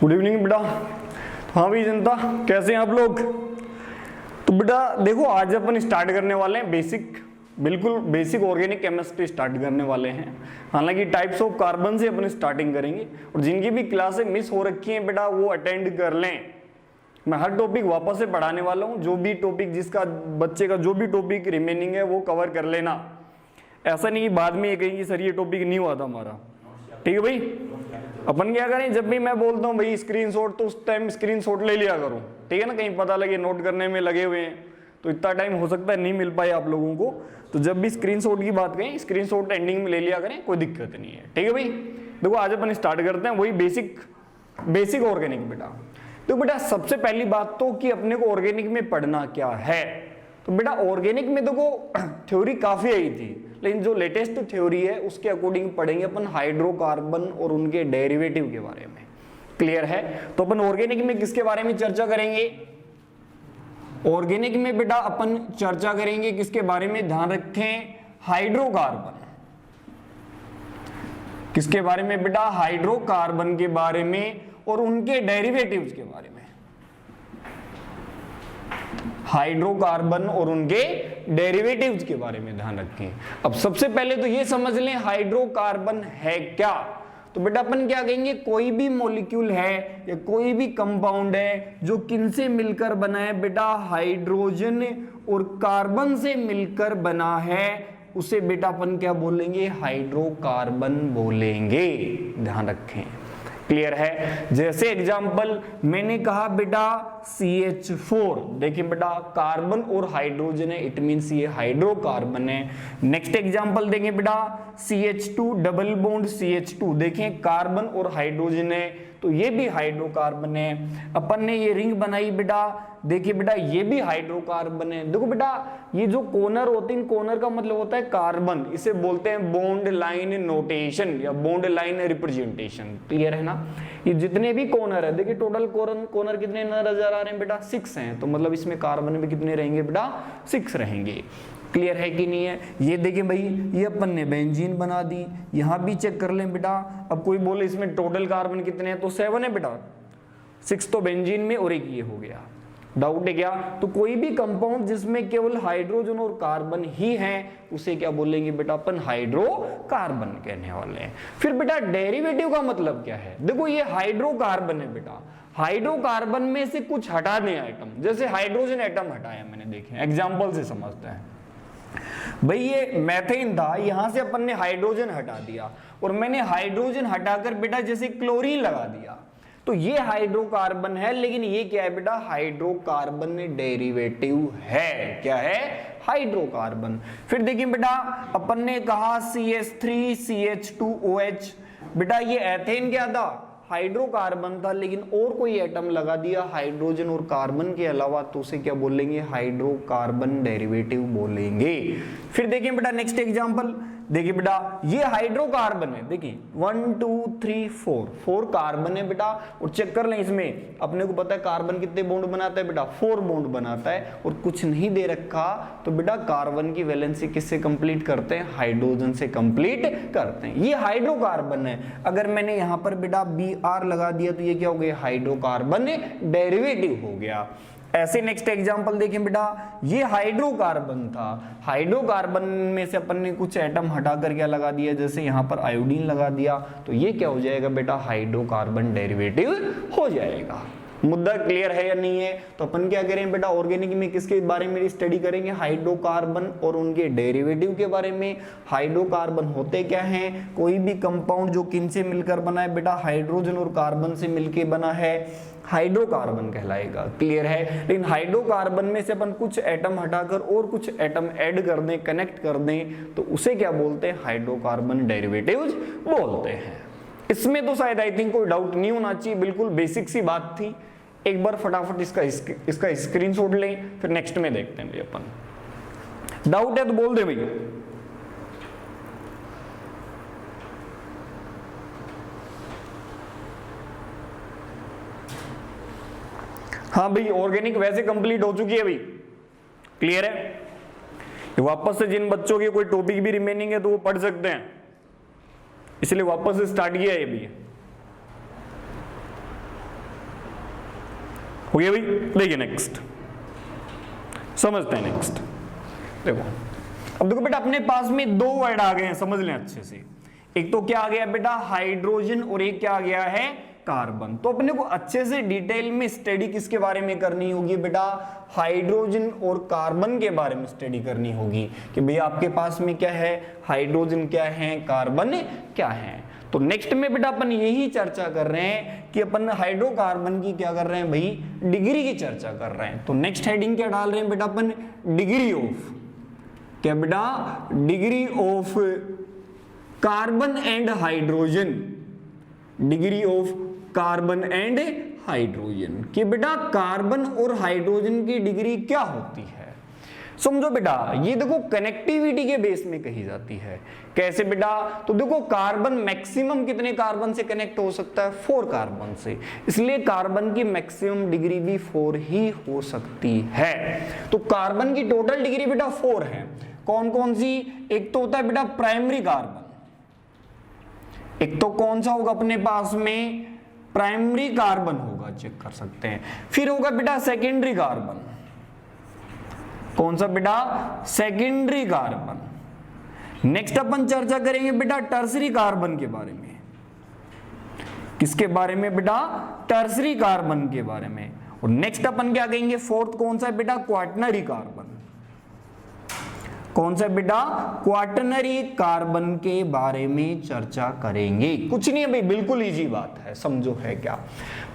Good evening बेटा। हाँ भाई जनता, कैसे हैं आप लोग? तो बेटा देखो, आज अपन स्टार्ट करने वाले हैं बिल्कुल बेसिक ऑर्गेनिक केमिस्ट्री स्टार्ट करने वाले हैं। हालांकि टाइप्स ऑफ कार्बन से अपन स्टार्टिंग करेंगे, और जिनकी भी क्लासें मिस हो रखी हैं बेटा वो अटेंड कर लें। मैं हर टॉपिक वापस से पढ़ाने वाला हूँ, जो भी टॉपिक जिसका बच्चे का जो भी टॉपिक रिमेनिंग है वो कवर कर लेना। ऐसा नहीं कि बाद में ये कहेंगे सर ये टॉपिक नहीं हुआ था हमारा। ठीक है भाई, अपन क्या करें, जब भी मैं बोलता हूँ भाई स्क्रीनशॉट, तो उस टाइम स्क्रीनशॉट ले लिया करो। ठीक है ना, कहीं पता लगे नोट करने में लगे हुए हैं तो इतना टाइम हो सकता है नहीं मिल पाए आप लोगों को। तो जब भी स्क्रीनशॉट की बात करें, स्क्रीनशॉट एंडिंग में ले लिया करें, कोई दिक्कत नहीं है। ठीक है भाई, देखो आज अपन स्टार्ट करते हैं वही बेसिक ऑर्गेनिक बेटा। तो बेटा सबसे पहली बात तो कि अपने को ऑर्गेनिक में पढ़ना क्या है। तो बेटा ऑर्गेनिक में देखो थ्योरी काफी आई थी, लेकिन जो लेटेस्ट थ्योरी है उसके अकॉर्डिंग पढ़ेंगे अपन हाइड्रोकार्बन और उनके डेरिवेटिव के बारे में। क्लियर है? तो अपन ऑर्गेनिक में किसके बारे में चर्चा करेंगे? ऑर्गेनिक में बेटा अपन चर्चा करेंगे किसके बारे में, ध्यान रखें, हाइड्रोकार्बन। किसके बारे में बेटा? हाइड्रोकार्बन के बारे में और उनके डेरिवेटिव्स के बारे में। हाइड्रोकार्बन और उनके डेरिवेटिव्स के बारे में ध्यान रखें। अब सबसे पहले तो ये समझ लें हाइड्रोकार्बन है क्या। तो बेटा अपन क्या कहेंगे, कोई भी मॉलिक्यूल है या कोई भी कंपाउंड है जो किनसे मिलकर बना है बेटा, हाइड्रोजन और कार्बन से मिलकर बना है, उसे बेटा अपन क्या बोलेंगे, हाइड्रोकार्बन बोलेंगे। ध्यान रखें, क्लियर है? जैसे एग्जांपल मैंने कहा बेटा CH4, देखिए बेटा कार्बन और हाइड्रोजन है, इट मींस ये हाइड्रोकार्बन है। नेक्स्ट एग्जांपल देंगे बेटा CH2 डबल बॉन्ड CH2, देखें कार्बन और हाइड्रोजन है, तो ये भी हाइड्रोकार्बन है। अपन ने ये रिंग बनाई बेटा, देखिए बेटा ये भी हाइड्रोकार्बन है। देखो बेटा ये जो कॉर्नर होते हैं, कॉर्नर का मतलब होता है कार्बन, इसे बोलते हैं बॉन्ड लाइन नोटेशन या बॉन्ड लाइन रिप्रेजेंटेशन। क्लियर है ना? ये जितने भी कॉर्नर है, देखिए टोटल कॉर्नर कितने नजर आ रहे हैं बेटा, 6 हैं, तो मतलब इसमें कार्बन में कितने रहेंगे बेटा, 6 रहेंगे। क्लियर है कि नहीं है? ये देखिए भाई, ये अपन ने बेंजीन बना दी, यहां भी चेक कर लें बेटा। अब कोई बोले इसमें टोटल कार्बन कितने हैं, तो 7 है बेटा, 6 तो बेंजीन में और एक ये हो गया। डाउट है क्या? तो कोई भी कंपाउंड जिसमें केवल हाइड्रोजन और कार्बन ही हैं, उसे क्या बोलेंगे बेटा अपन, हाइड्रोकार्बन कहने वाले हैं। फिर बेटा डेरिवेटिव का मतलब क्या है? देखो ये हाइड्रोकार्बन है बेटा, हाइड्रोकार्बन में से कुछ हटा दें आइटम, जैसे हाइड्रोजन एटम हटाया मैंने, देखें एग्जाम्पल से समझते हैं। भाई ये मैथेन था, यहां से अपन ने हाइड्रोजन हटा दिया, और मैंने हाइड्रोजन हटाकर बेटा जैसे क्लोरीन लगा दिया, तो ये हाइड्रोकार्बन है, लेकिन ये क्या है बेटा, हाइड्रोकार्बन डेरिवेटिव है। क्या है? हाइड्रोकार्बन। फिर देखिए बेटा अपन ने कहा CH3 CH2OH, बेटा ये एथेन क्या था, हाइड्रोकार्बन था, लेकिन और कोई एटम लगा दिया हाइड्रोजन और कार्बन के अलावा, तो उसे क्या बोलेंगे, हाइड्रोकार्बन डेरिवेटिव बोलेंगे। फिर देखिए बेटा नेक्स्ट एग्जांपल, देखिए बेटा ये हाइड्रोकार्बन है, देखिए 1 2 3 4 कार्बन है बेटा, और चेक कर लें इसमें अपने को पता है कार्बन कितने बॉन्ड बनाता है बेटा, 4 बॉन्ड बनाता है, और कुछ नहीं दे रखा, तो बेटा कार्बन की वैलेंसी किससे कंप्लीट करते हैं, हाइड्रोजन से कंप्लीट करते हैं। ये हाइड्रोकार्बन है। अगर मैंने यहां पर बेटा Br लगा दिया तो ये क्या हो गया, हाइड्रोकार्बन डेरिवेटिव हो गया। ऐसे नेक्स्ट एग्जांपल देखें बेटा, ये हाइड्रोकार्बन था, हाइड्रोकार्बन में से अपन ने कुछ एटम हटाकर क्या लगा दिया, जैसे यहां पर आयोडीन लगा दिया, तो ये क्या हो जाएगा बेटा, हाइड्रोकार्बन डेरिवेटिव हो जाएगा। मुद्दा क्लियर है या नहीं है? तो अपन क्या करें बेटा, ऑर्गेनिक में किसके बारे में स्टडी करेंगे, हाइड्रोकार्बन और उनके डेरिवेटिव के बारे में। हाइड्रोकार्बन होते क्या हैं, कोई भी कंपाउंड जो किन से मिलकर बना है बेटा, हाइड्रोजन और कार्बन से मिलकर बना है, हाइड्रोकार्बन कहलाएगा। क्लियर है? लेकिन हाइड्रोकार्बन में से अपन कुछ एटम हटाकर और कुछ एटम ऐड कर दें, कनेक्ट कर दें, तो उसे क्या बोलते हैं, हाइड्रोकार्बन डेरिवेटिव्स बोलते हैं। इसमें तो शायद आई थिंक कोई डाउट नहीं होना चाहिए, बिल्कुल बेसिक सी बात थी। एक बार फटाफट इसका स्क्रीनशॉट लें, फिर नेक्स्ट में देखते हैं अपन। डाउट है तो बोल दे भैया। हाँ भाई ऑर्गेनिक वैसे कंप्लीट हो चुकी है भाई, क्लियर है? वापस से जिन बच्चों के कोई टॉपिक भी रिमेनिंग है तो वो पढ़ सकते हैं, इसलिए वापस से स्टार्ट किया है ये भी। हो गया भाई। देखिए नेक्स्ट समझते हैं। नेक्स्ट देखो, अब देखो बेटा अपने पास में दो वर्ड आ गए हैं, समझ लें अच्छे से। एक तो क्या आ गया बेटा हाइड्रोजन, और एक क्या आ गया है कार्बन। तो अपने को अच्छे से डिटेल में स्टडी किसके बारे में करनी होगी बेटा, हाइड्रोजन और कार्बन के बारे में स्टडी करनी होगी कि भैया आपके पास में क्या है, हाइड्रोजन क्या है, कार्बन क्या है। तो नेक्स्ट में बेटा अपन यही चर्चा कर रहे हैं कि अपन हाइड्रोकार्बन की क्या कर रहे हैं भाई, डिग्री की चर्चा कर रहे हैं। तो नेक्स्ट हेडिंग क्या डाल रहे हैं बेटा अपन, डिग्री ऑफ, क्या बेटा degree of carbon and hydrogen, degree of carbon and hydrogen कि बेटा कार्बन और हाइड्रोजन की डिग्री क्या होती है। समझो बेटा, ये देखो कनेक्टिविटी के बेस में कही जाती है। कैसे बेटा, तो देखो कार्बन मैक्सिमम कितने कार्बन से कनेक्ट हो सकता है, 4 कार्बन से, इसलिए कार्बन की मैक्सिमम डिग्री भी 4 ही हो सकती है। तो कार्बन की टोटल डिग्री बेटा 4 है। कौन कौन सी, एक तो होता है बेटा प्राइमरी कार्बन, एक तो कौन सा होगा अपने पास में, प्राइमरी कार्बन होगा, चेक कर सकते हैं। फिर होगा बेटा सेकेंडरी कार्बन, कौन सा बेटा, सेकेंडरी कार्बन। नेक्स्ट अपन चर्चा करेंगे बेटा टर्सरी कार्बन के बारे में। किसके बारे में बेटा, टर्सरी कार्बन के बारे में। और नेक्स्ट अपन क्या कहेंगे, फोर्थ कौन सा बेटा, क्वाटनरी कार्बन। कौन सा बेटा, क्वाटनरी कार्बन के बारे में चर्चा करेंगे। कुछ नहीं है भाई, बिल्कुल इजी बात है, समझो है क्या।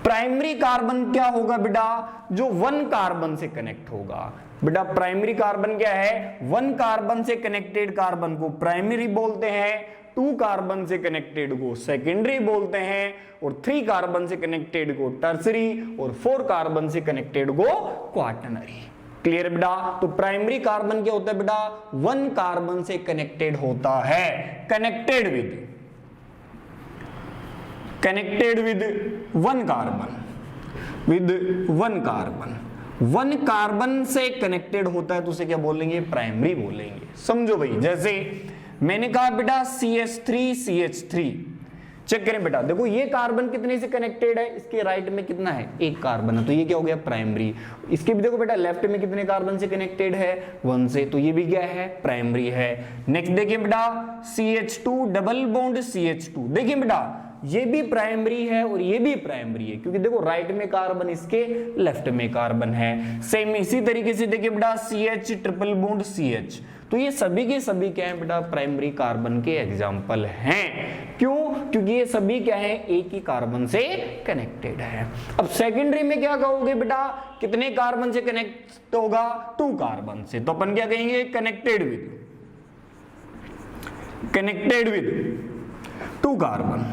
प्राइमरी कार्बन क्या होगा बेटा, जो 1 कार्बन से कनेक्ट होगा। बेटा प्राइमरी कार्बन क्या है, 1 कार्बन से कनेक्टेड कार्बन को प्राइमरी बोलते हैं, 2 कार्बन से कनेक्टेड को सेकेंडरी बोलते हैं, और 3 कार्बन से कनेक्टेड को टर्सरी, और 4 कार्बन से कनेक्टेड को क्वाटनरी। क्लियर बेटा। तो प्राइमरी कार्बन क्या होता है बेटा, 1 कार्बन से कनेक्टेड होता है, connected with 1 carbon, with 1 carbon, 1 carbon से कनेक्टेड होता है तो उसे क्या बोलेंगे, प्राइमरी बोलेंगे। समझो भाई, जैसे मैंने कहा बेटा CH3 चेक करें बेटा, देखो ये कार्बन कितने से कनेक्टेड है, इसके राइट में कितना है, 1 कार्बन है, तो ये क्या हो गया प्राइमरी। इसके भी देखो बेटा लेफ्ट में कितने कार्बन से कनेक्टेड है, 1 से, तो ये भी क्या है, प्राइमरी है। नेक्स्ट देखिए बेटा CH2 डबल बॉन्ड CH2, देखिए बेटा ये भी प्राइमरी है और ये भी प्राइमरी है, क्योंकि देखो राइट में कार्बन, इसके लेफ्ट में कार्बन है। सेम इसी तरीके से देखिए बेटा CH ट्रिपल बॉन्ड CH, तो ये सभी के सभी क्या है बेटा, प्राइमरी कार्बन के एग्जाम्पल हैं। क्यों, क्योंकि ये सभी क्या है, एक ही कार्बन से कनेक्टेड है। अब सेकेंडरी में क्या कहोगे बेटा, कितने कार्बन से कनेक्ट होगा, 2 कार्बन से, तो अपन क्या कहेंगे, कनेक्टेड विद 2 कार्बन।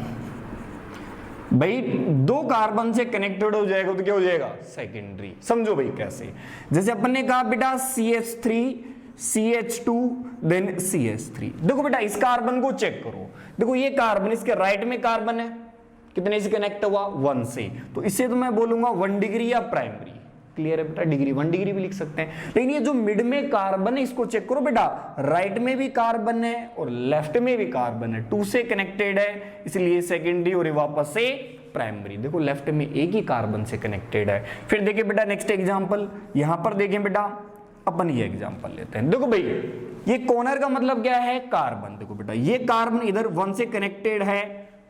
भाई 2 कार्बन से कनेक्टेड हो जाएगा तो क्या हो जाएगा, सेकेंडरी। समझो भाई कैसे, जैसे अपन ने कहा बेटा CH3 CH2 देन CH3। देखो बेटा इस कार्बन को चेक करो, देखो ये कार्बन, इसके राइट में कार्बन है, कितने से कनेक्ट हुआ, 1 से, तो इससे तो मैं बोलूंगा 1 डिग्री या प्राइमरी। क्लियर है बेटा, डिग्री 1 डिग्री भी लिख सकते हैं। लेकिन ये जो मिड में कार्बन है इसको चेक करो बेटा, राइट में भी कार्बन है और लेफ्ट में भी कार्बन है, 2 से कनेक्टेड है, इसलिए सेकेंडरी और वापस से प्राइमरी। देखो लेफ्ट में एक ही कार्बन से कनेक्टेड है। फिर देखिए बेटा नेक्स्ट एग्जांपल, यहां पर देखें बेटा, अपन ये एग्जांपल लेते हैं। देखो भाई ये कॉर्नर का मतलब क्या है, कार्बन। देखो बेटा ये कार्बन इधर 1 से कनेक्टेड है,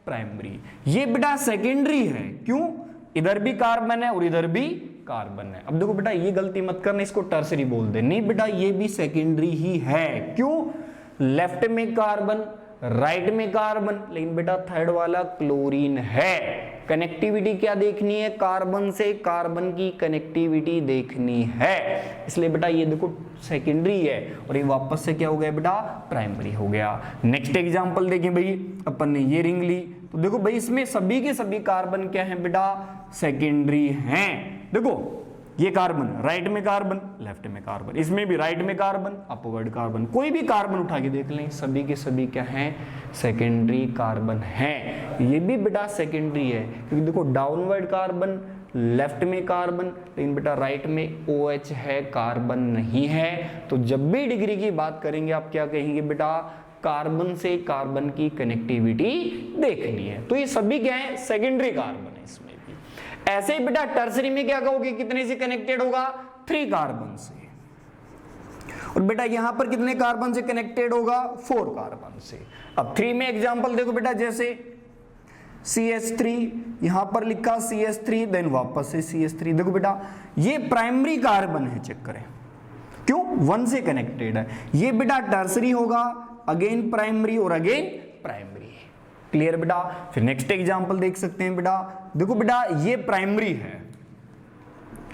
प्राइमरी। ये बेटा सेकेंडरी है, क्यों, इधर भी कार्बन है और इधर भी कार्बन है। अब देखो बेटा ये गलती मत करना, इसको टर्सरी बोल दे, नहीं बेटा ये भी सेकेंडरी ही है। क्यों, लेफ्ट में कार्बन, राइट में कार्बन, लेकिन बेटा थर्ड वाला क्लोरीन है। कनेक्टिविटी क्या देखनी है, कार्बन से कार्बन की कनेक्टिविटी देखनी है, इसलिए बेटा ये देखो सेकेंडरी है और ये वापस से क्या हो गया बेटा, प्राइमरी हो गया। नेक्स्ट एग्जांपल देखिए भाई, अपन ने ये रिंग ली, तो देखो भाई इसमें सभी के सभी कार्बन क्या है बेटा, सेकेंडरी हैं। देखो ये कार्बन, राइट में कार्बन, लेफ्ट में कार्बन, इसमें भी राइट में कार्बन, अपवर्ड कार्बन, कोई भी कार्बन उठा के देख लें, सभी के सभी क्या हैं, सेकेंडरी कार्बन है। ये भी बेटा सेकेंडरी है, क्योंकि देखो डाउनवर्ड कार्बन, लेफ्ट में कार्बन, लेकिन बेटा राइट में OH है, कार्बन नहीं है। तो जब भी डिग्री की बात करेंगे आप क्या कहेंगे बेटा, कार्बन से कार्बन की कनेक्टिविटी देखनी है। तो ये सभी क्या है, सेकेंडरी कार्बन है इसमें भी। ऐसे ही बेटा टर्सरी में क्या कहोगे, कितने से कनेक्टेड होगा, 3 कार्बन से। और बेटा यहां पर कितने कार्बन से कनेक्टेड होगा, 4 कार्बन से। अब 3 में एग्जांपल देखो बेटा, जैसे CH3, यहां पर लिखा CH3, देन वापस से CH3। देखो बेटा ये प्राइमरी कार्बन है, चेक करें क्यों, 1 से कनेक्टेड है। ये बेटा टर्सरी होगा, अगेन प्राइमरी और अगेन प्राइमरी। क्लियर बेटा। फिर नेक्स्ट एग्जांपल देख सकते हैं बेटा, देखो बेटा ये प्राइमरी है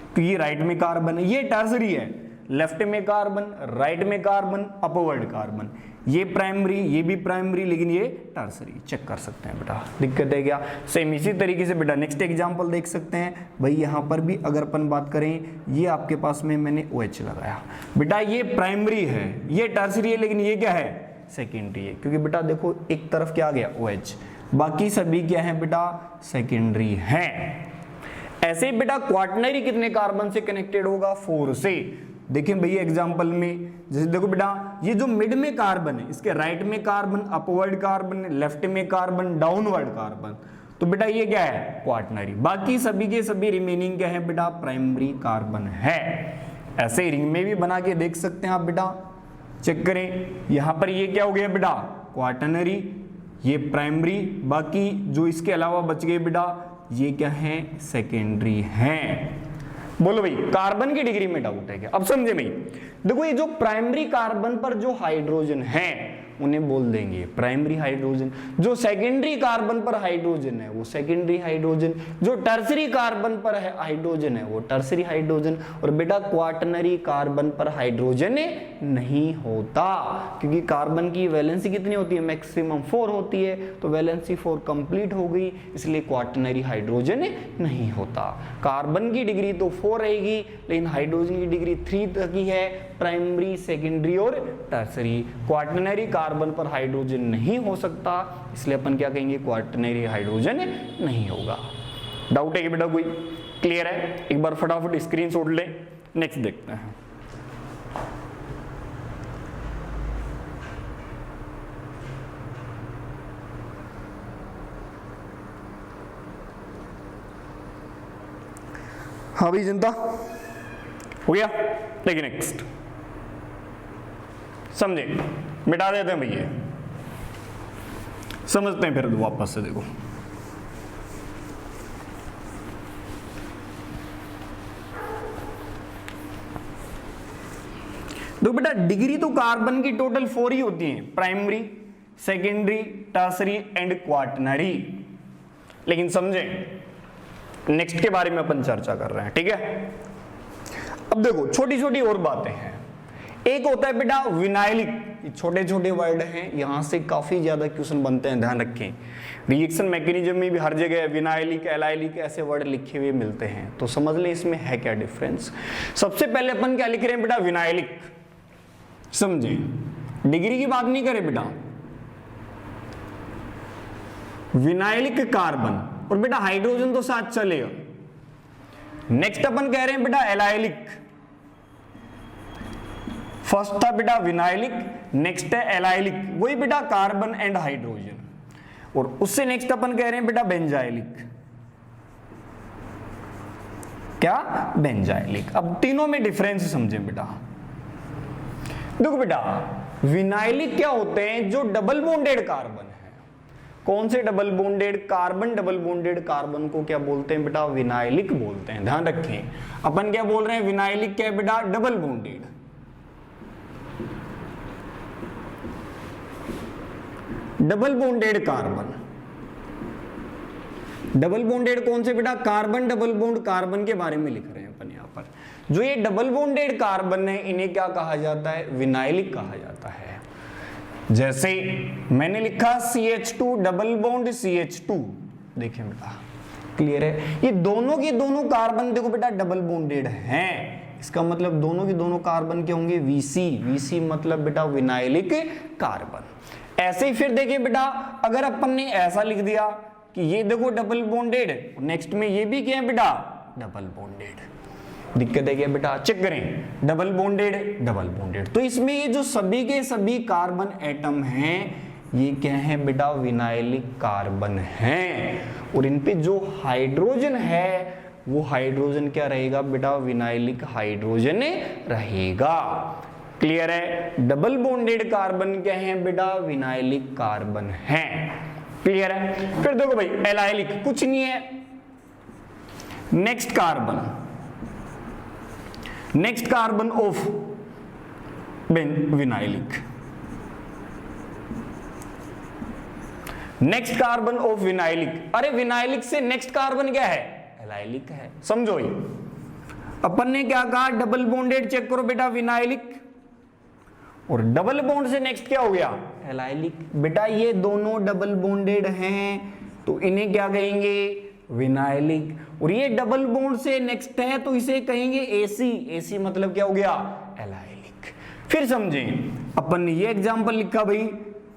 तो ये राइट में कार्बन है, ये टर्सरी है, लेफ्ट में कार्बन, राइट में कार्बन, अपवर्ड कार्बन। ये प्राइमरी, ये भी प्राइमरी, लेकिन ये टर्सरी। चेक कर सकते हैं बेटा, दिक्कत है क्या। सेम इसी तरीके से बेटा नेक्स्ट एग्जांपल देख सकते हैं भाई, यहां पर भी अगर अपन बात करें, ये आपके पास में मैंने OH लगाया, बेटा ये प्राइमरी है, ये टर्सरी है, लेकिन ये क्या है, सेकेंडरी है, क्योंकि बेटा देखो एक तरफ क्या आ गया OH, बाकी सभी क्या है बेटा, सेकेंडरी है। ऐसे ही बेटा क्वाटरनरी कितने कार्बन से कनेक्टेड होगा, 4 से। देखिए भैया एग्जांपल में, जैसे देखो बेटा ये जो मिड में कार्बन है, इसके राइट में कार्बन, अपवर्ड कार्बन, लेफ्ट में कार्बन, डाउनवर्ड कार्बन, तो बेटा ये क्या है, क्वाटरनरी। बाकी सभी के सभी रिमेनिंग क्या है बेटा, प्राइमरी कार्बन है। ऐसे ही रिंग में भी बना के देख सकते हैं आप बेटा, चेक करें, यहां पर ये क्या हो गया बेटा, क्वाटरनरी, ये प्राइमरी, बाकी जो इसके अलावा बच गए बेटा ये क्या है, सेकेंडरी हैं। बोलो भाई कार्बन की डिग्री में डाउट है क्या, अब समझे भाई। देखो ये जो प्राइमरी कार्बन पर जो हाइड्रोजन है उन्हें बोल देंगे प्राइमरी हाइड्रोजन, जो सेकेंडरी कार्बन पर हाइड्रोजन है वो सेकेंडरी हाइड्रोजन, जो टर्सरी कार्बन पर हाइड्रोजन है वो टर्सरी हाइड्रोजन। और बेटा क्वाटरनरी कार्बन पर हाइड्रोजन नहीं होता, क्योंकि कार्बन की वैलेंसी कितनी होती है, मैक्सिमम 4 होती है, तो वैलेंसी 4 कंप्लीट हो गई, इसलिए क्वाटरनरी हाइड्रोजन नहीं होता। कार्बन की डिग्री तो 4 रहेगी, लेकिन हाइड्रोजन की डिग्री 3 तक ही है, प्राइमरी, सेकेंडरी और टर्सरी। क्वाटरनरी कार्बन पर हाइड्रोजन नहीं हो सकता, इसलिए अपन क्या कहेंगे, क्वाटरनरी हाइड्रोजन नहीं होगा। डाउट है कि बेटा कोई, क्लियर है। एक बार फटाफट स्क्रीनशॉट ले, नेक्स्ट देखते हैं। हाँ भाई जनता हो गया, लेकिन नेक्स्ट समझे, मिटा देते हैं भैया, समझते हैं फिर वापस से। देखो बेटा डिग्री तो कार्बन की टोटल 4 ही होती है, primary, secondary, tertiary and quaternary. लेकिन समझे नेक्स्ट के बारे में अपन चर्चा कर रहे हैं, ठीक है। अब देखो छोटी छोटी और बातें हैं। एक होता है बेटा विनाइलिक, छोटे छोटे वर्ड हैं, यहां से काफी ज्यादा क्वेश्चन बनते हैं, ध्यान रखें। रिएक्शन मैकेनिज्म में भी हर जगह विनाइलिक, एलाइलिक ऐसे वर्ड लिखे हुए मिलते हैं, तो समझ लें इसमें है क्या डिफरेंस। सबसे पहले अपन क्या लिख रहे हैं बेटा, विनाइलिक, समझे, डिग्री की बात नहीं करें बेटा, विनाइलिक कार्बन, और बेटा हाइड्रोजन तो साथ चलेगा। नेक्स्ट अपन कह रहे हैं बेटा एलाइलिक, फर्स्ट था बेटा विनाइलिक, नेक्स्ट है एलाइलिक, वही बेटा कार्बन एंड हाइड्रोजन, और उससे नेक्स्ट अपन कह रहे हैं बेटा बेंजाइलिक। क्या, बेंजाइलिक। अब तीनों में डिफरेंस समझें बेटा। देखो बेटा विनाइलिक क्या होते हैं, जो डबल बॉन्डेड कार्बन है। कौन से double bonded, carbon double bonded carbon को क्या बोलते हैं बेटा, विनाइलिक बोलते हैं। ध्यान रखें अपन क्या बोल रहे हैं, विनाइलिक क्या है बेटा, double bonded. Double bonded carbon, double bonded कौन से बेटा, कार्बन डबल बॉन्ड कार्बन के बारे में लिख रहे हैं अपन यहां पर। जो ये डबल बॉन्डेड कार्बन है इन्हें क्या कहा जाता है, विनाइलिक कहा जाता है। जैसे मैंने लिखा CH2 डबल बॉन्ड CH2, देखिए बेटा क्लियर है, ये दोनों के दोनों कार्बन देखो बेटा डबल बॉन्डेड हैं, इसका मतलब दोनों के दोनों कार्बन क्या होंगे, VC, VC मतलब बेटा विनाइलिक कार्बन। ऐसे ही फिर देखिए बेटा, अगर अपन ने ऐसा लिख दिया कि ये देखो डबल बॉन्डेड, नेक्स्ट में ये भी क्या है बेटा, डबल बॉन्डेड, दिक्कत है क्या बेटा, चेक करें, डबल बॉन्डेड डबल बॉन्डेड, तो इसमें ये जो सभी के सभी कार्बन एटम हैं ये क्या है बेटा, विनाइलिक कार्बन हैं, और इन पे जो हाइड्रोजन है वो हाइड्रोजन क्या रहेगा बेटा, विनाइलिक हाइड्रोजन रहेगा। क्लियर है? डबल बॉन्डेड कार्बन क्या है बेटा, विनाइलिक कार्बन है। क्लियर है? फिर देखो भाई एलाइलिक कुछ नहीं है। Next carbon of vinylic, next carbon of vinylic. अरे विनाइलिक से नेक्स्ट कार्बन क्या है, एलाइलिक है। समझो ये अपन ने क्या कहा, डबल बॉन्डेड चेक करो बेटा विनाइलिक, और डबल बॉन्ड से नेक्स्ट क्या हो गया, एलाइलिक। बेटा ये दोनों डबल बॉन्डेड हैं तो इन्हें क्या कहेंगे, विनाइलिक। और ये डबल बॉन्ड से नेक्स्ट है तो इसे कहेंगे एसी। एसी मतलब क्या हो गया, एलाइलिक। फिर समझें, अपन ने ये एग्जांपल लिखा भाई,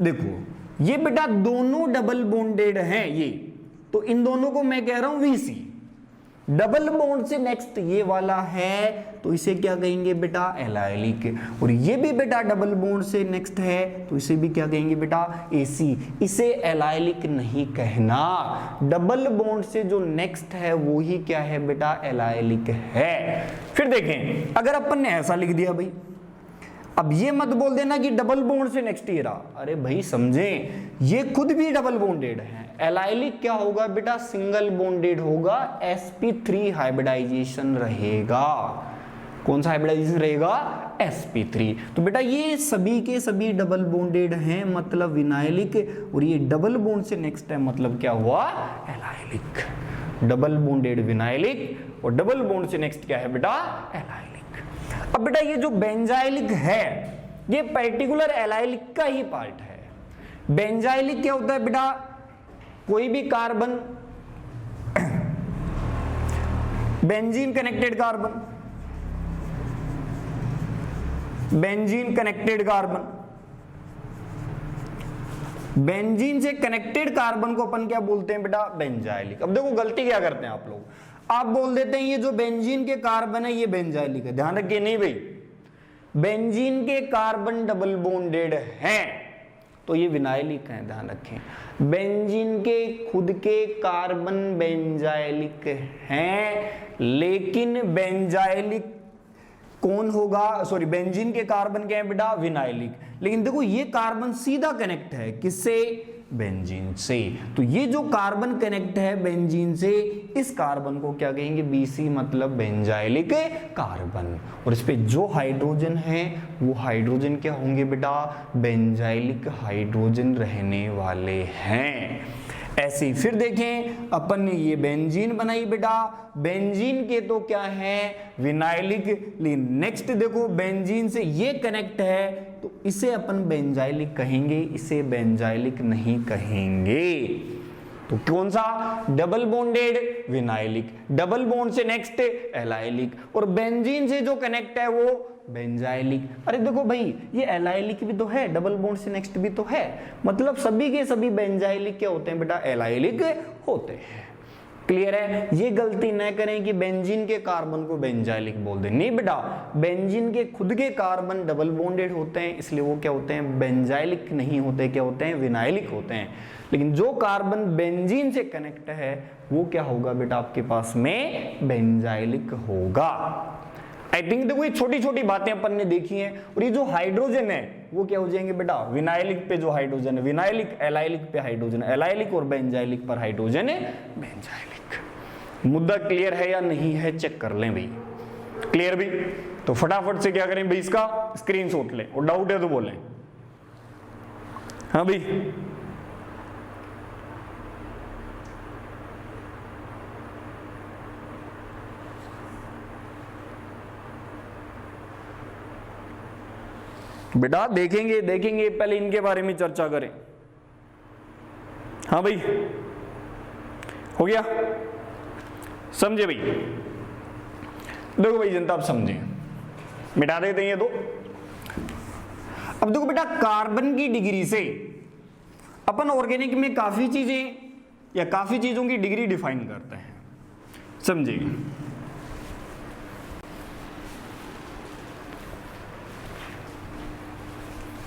देखो ये बेटा दोनों डबल बॉन्डेड हैं ये, तो इन दोनों को मैं कह रहा हूं वीसी। डबल बॉन्ड से नेक्स्ट ये वाला है तो इसे क्या कहेंगे बेटा, एलाइलिक। और ये भी बेटा डबल बॉन्ड से नेक्स्ट है तो इसे भी क्या कहेंगे बेटा, एसी। इसे एलाइलिक नहीं कहना, डबल बॉन्ड से जो नेक्स्ट है वो ही क्या है बेटा, एलाइलिक है। फिर देखें अगर अपन ने ऐसा लिख दिया भाई, अब ये मत बोल देना कि डबल बॉन्ड से नेक्स्ट ये रहा। अरे भाई समझें, ये खुद भी डबल बॉन्डेड है। एलाइलिक क्या होगा बेटा, सिंगल बॉन्डेड होगा, sp3 हाइब्रिडाइजेशन रहेगा। कौन सा हाइब्रिडाइजेशन रहेगा, sp3। तो बेटा ये सभी के सभी डबल बॉन्डेड हैं मतलब विनाइलिक, और ये डबल बॉन्ड से नेक्स्ट है मतलब क्या हुआ, एलाइलिक। डबल बॉन्डेड विनाइलिक और डबल बॉन्ड से नेक्स्ट क्या है बेटा, एलाइलिक। अब बेटा ये जो बेंजाइलिक है ये पर्टिकुलर एलाइलिक का ही पार्ट है। बेंजाइलिक क्या होता है बेटा, कोई भी carbon, benzene connected carbon, benzene connected carbon, benzene से कनेक्टेड कार्बन को अपन क्या बोलते हैं बेटा, बेंजाइलिक। अब देखो गलती क्या करते हैं आप लोग, आप बोल देते हैं ये जो बेंजीन के कार्बन है ये बेंजाइलिक है। ध्यान रखिए, नहीं भाई, बेंजीन के कार्बन डबल बॉन्डेड हैं तो ये विनाइलिक है। ध्यान रखें, बेंजीन के खुद के कार्बन बेंजाइलिक हैं, लेकिन बेंजाइलिक कौन होगा, सॉरी बेंजीन के कार्बन क्या है बेटा, विनाइलिक। लेकिन देखो ये कार्बन सीधा कनेक्ट है किससे, बेंजीन से। तो ये जो कार्बन कनेक्ट है बेंजीन से, इस कार्बन को क्या कहेंगे, बीसी मतलब बेंजाइलिक कार्बन। और इस पे जो हाइड्रोजन है वो हाइड्रोजन क्या होंगे बेटा, बेंजाइलिक हाइड्रोजन रहने वाले हैं। ऐसे ही फिर देखें, अपन ने ये बेंजीन बनाई बेटा, बेंजीन के तो क्या है, विनाइलिक। लेकिन नेक्स्ट देखो बेंजीन से ये कनेक्ट है तो इसे अपन बेंजाइलिक कहेंगे, इसे बेंजाइलिक नहीं कहेंगे। तो कौन सा, double bonded vinylic, double bond से नेक्स्ट एलाइलिक, और बेंजीन से जो कनेक्ट है वो बेंजाइलिक। अरे देखो भाई ये एलाइलिक भी तो है, डबल बॉन्ड से नेक्स्ट भी तो है, मतलब सभी के सभी बेंजाइलिक क्या होते हैं बेटा, एलाइलिक होते हैं। क्लियर है? ये गलती न करें कि बेंजीन के कार्बन को बेंजाइलिक बोल दें, नहीं बेटा, बेंजीन के खुद के कार्बन डबल बॉन्डेड होते हैं इसलिए वो क्या होते हैं, बेंजाइलिक नहीं होते, क्या होते हैं, विनाइलिक होते हैं। लेकिन जो कार्बन बेंजीन से कनेक्ट है वो क्या होगा बेटा, आपके पास में बेंजाइलिक होगा। आई थिंक देखो ये छोटी छोटी बातें अपन ने देखी हैं। और ये जो हाइड्रोजन है वो क्या हो जाएंगे बेटा, विनाइलिक पे जो हाइड्रोजन है विनाइलिक, एलाइलिक पे हाइड्रोजन एलाइलिक, और बेंजाइलिक पर हाइड्रोजन है बेंजाइलिक। मुद्दा क्लियर है या नहीं है, चेक कर लें भाई। क्लियर भी? तो फटाफट से क्या करें भाई, इसका स्क्रीनशॉट लें, और डाउट है तो बोलें। हाँ भाई, बेटा देखेंगे देखेंगे, पहले इनके बारे में चर्चा करें। हाँ भाई, हो गया? समझे भाई? देखो भाई जनता, आप समझे, मिटा देते हैं ये दो। अब देखो बेटा, कार्बन की डिग्री से अपन ऑर्गेनिक में काफी चीजें या काफी चीजों की डिग्री डिफाइन करते हैं, समझे?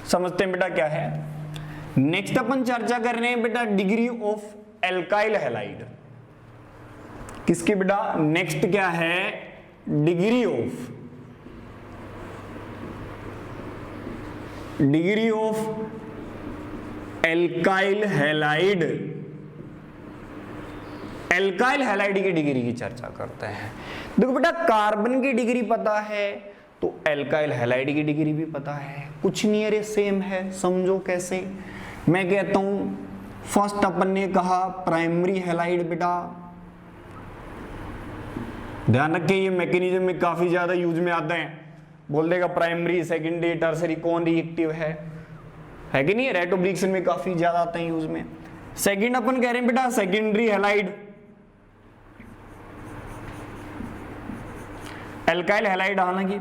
समझते हैं बेटा क्या है? नेक्स्ट अपन चर्चा कर रहे हैं बेटा डिग्री ऑफ एल्काइल हैलाइड। किसकी बेटा, नेक्स्ट क्या है, degree of alkyl halide. Alkyl halide की डिग्री की चर्चा करते हैं। देखो बेटा, कार्बन की डिग्री पता है तो एल्काइल हैलाइड की डिग्री भी पता है, कुछ नहीं है, सेम है। समझो कैसे, मैं कहता हूं फर्स्ट अपन ने कहा प्राइमरी हैलाइड। बेटा ध्यान रखिए, ये मैकेनिज्म में काफी ज्यादा यूज में आते हैं। बोल देगा प्राइमरी, सेकेंडरी, टर्सरी कौन रिएक्टिव है कि नहीं, रेटोब्रिक्सन में काफी ज्यादा आते हैं यूज में। सेकंड अपन कह रहे हैं बेटा सेकेंडरी हैलाइड, एल्काइल हैलाइड। हालांकि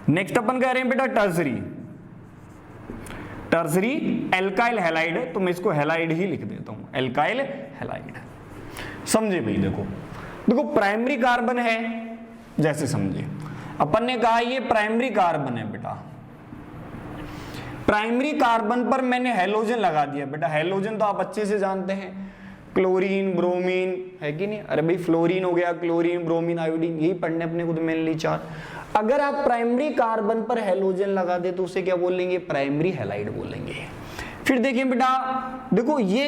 नेक्स्ट अपन कह रहे हैं बेटा टर्सरी एल्काइल हैलाइड, तो मैं इसको हैलाइड ही लिख देता हूं, एल्काइल हैलाइड। समझे भाई, देखो प्राइमरी कार्बन है, जैसे समझे अपन ने कहा ये प्राइमरी कार्बन है बेटा, प्राइमरी कार्बन पर मैंने हैलोजन लगा दिया। बेटा हैलोजन तो आप अच्छे से जानते हैं, क्लोरीन, ब्रोमीन, है कि नहीं। अरे भाई फ्लोरीन हो गया, क्लोरीन, ब्रोमीन, आयोडीन, यही पढ़ने अपने को तो मेनली 4। अगर आप प्राइमरी कार्बन पर हैलोजन लगा दे तो उसे क्या बोलेंगे, प्राइमरी हैलाइड बोलेंगे। फिर देखिए बेटा, देखो ये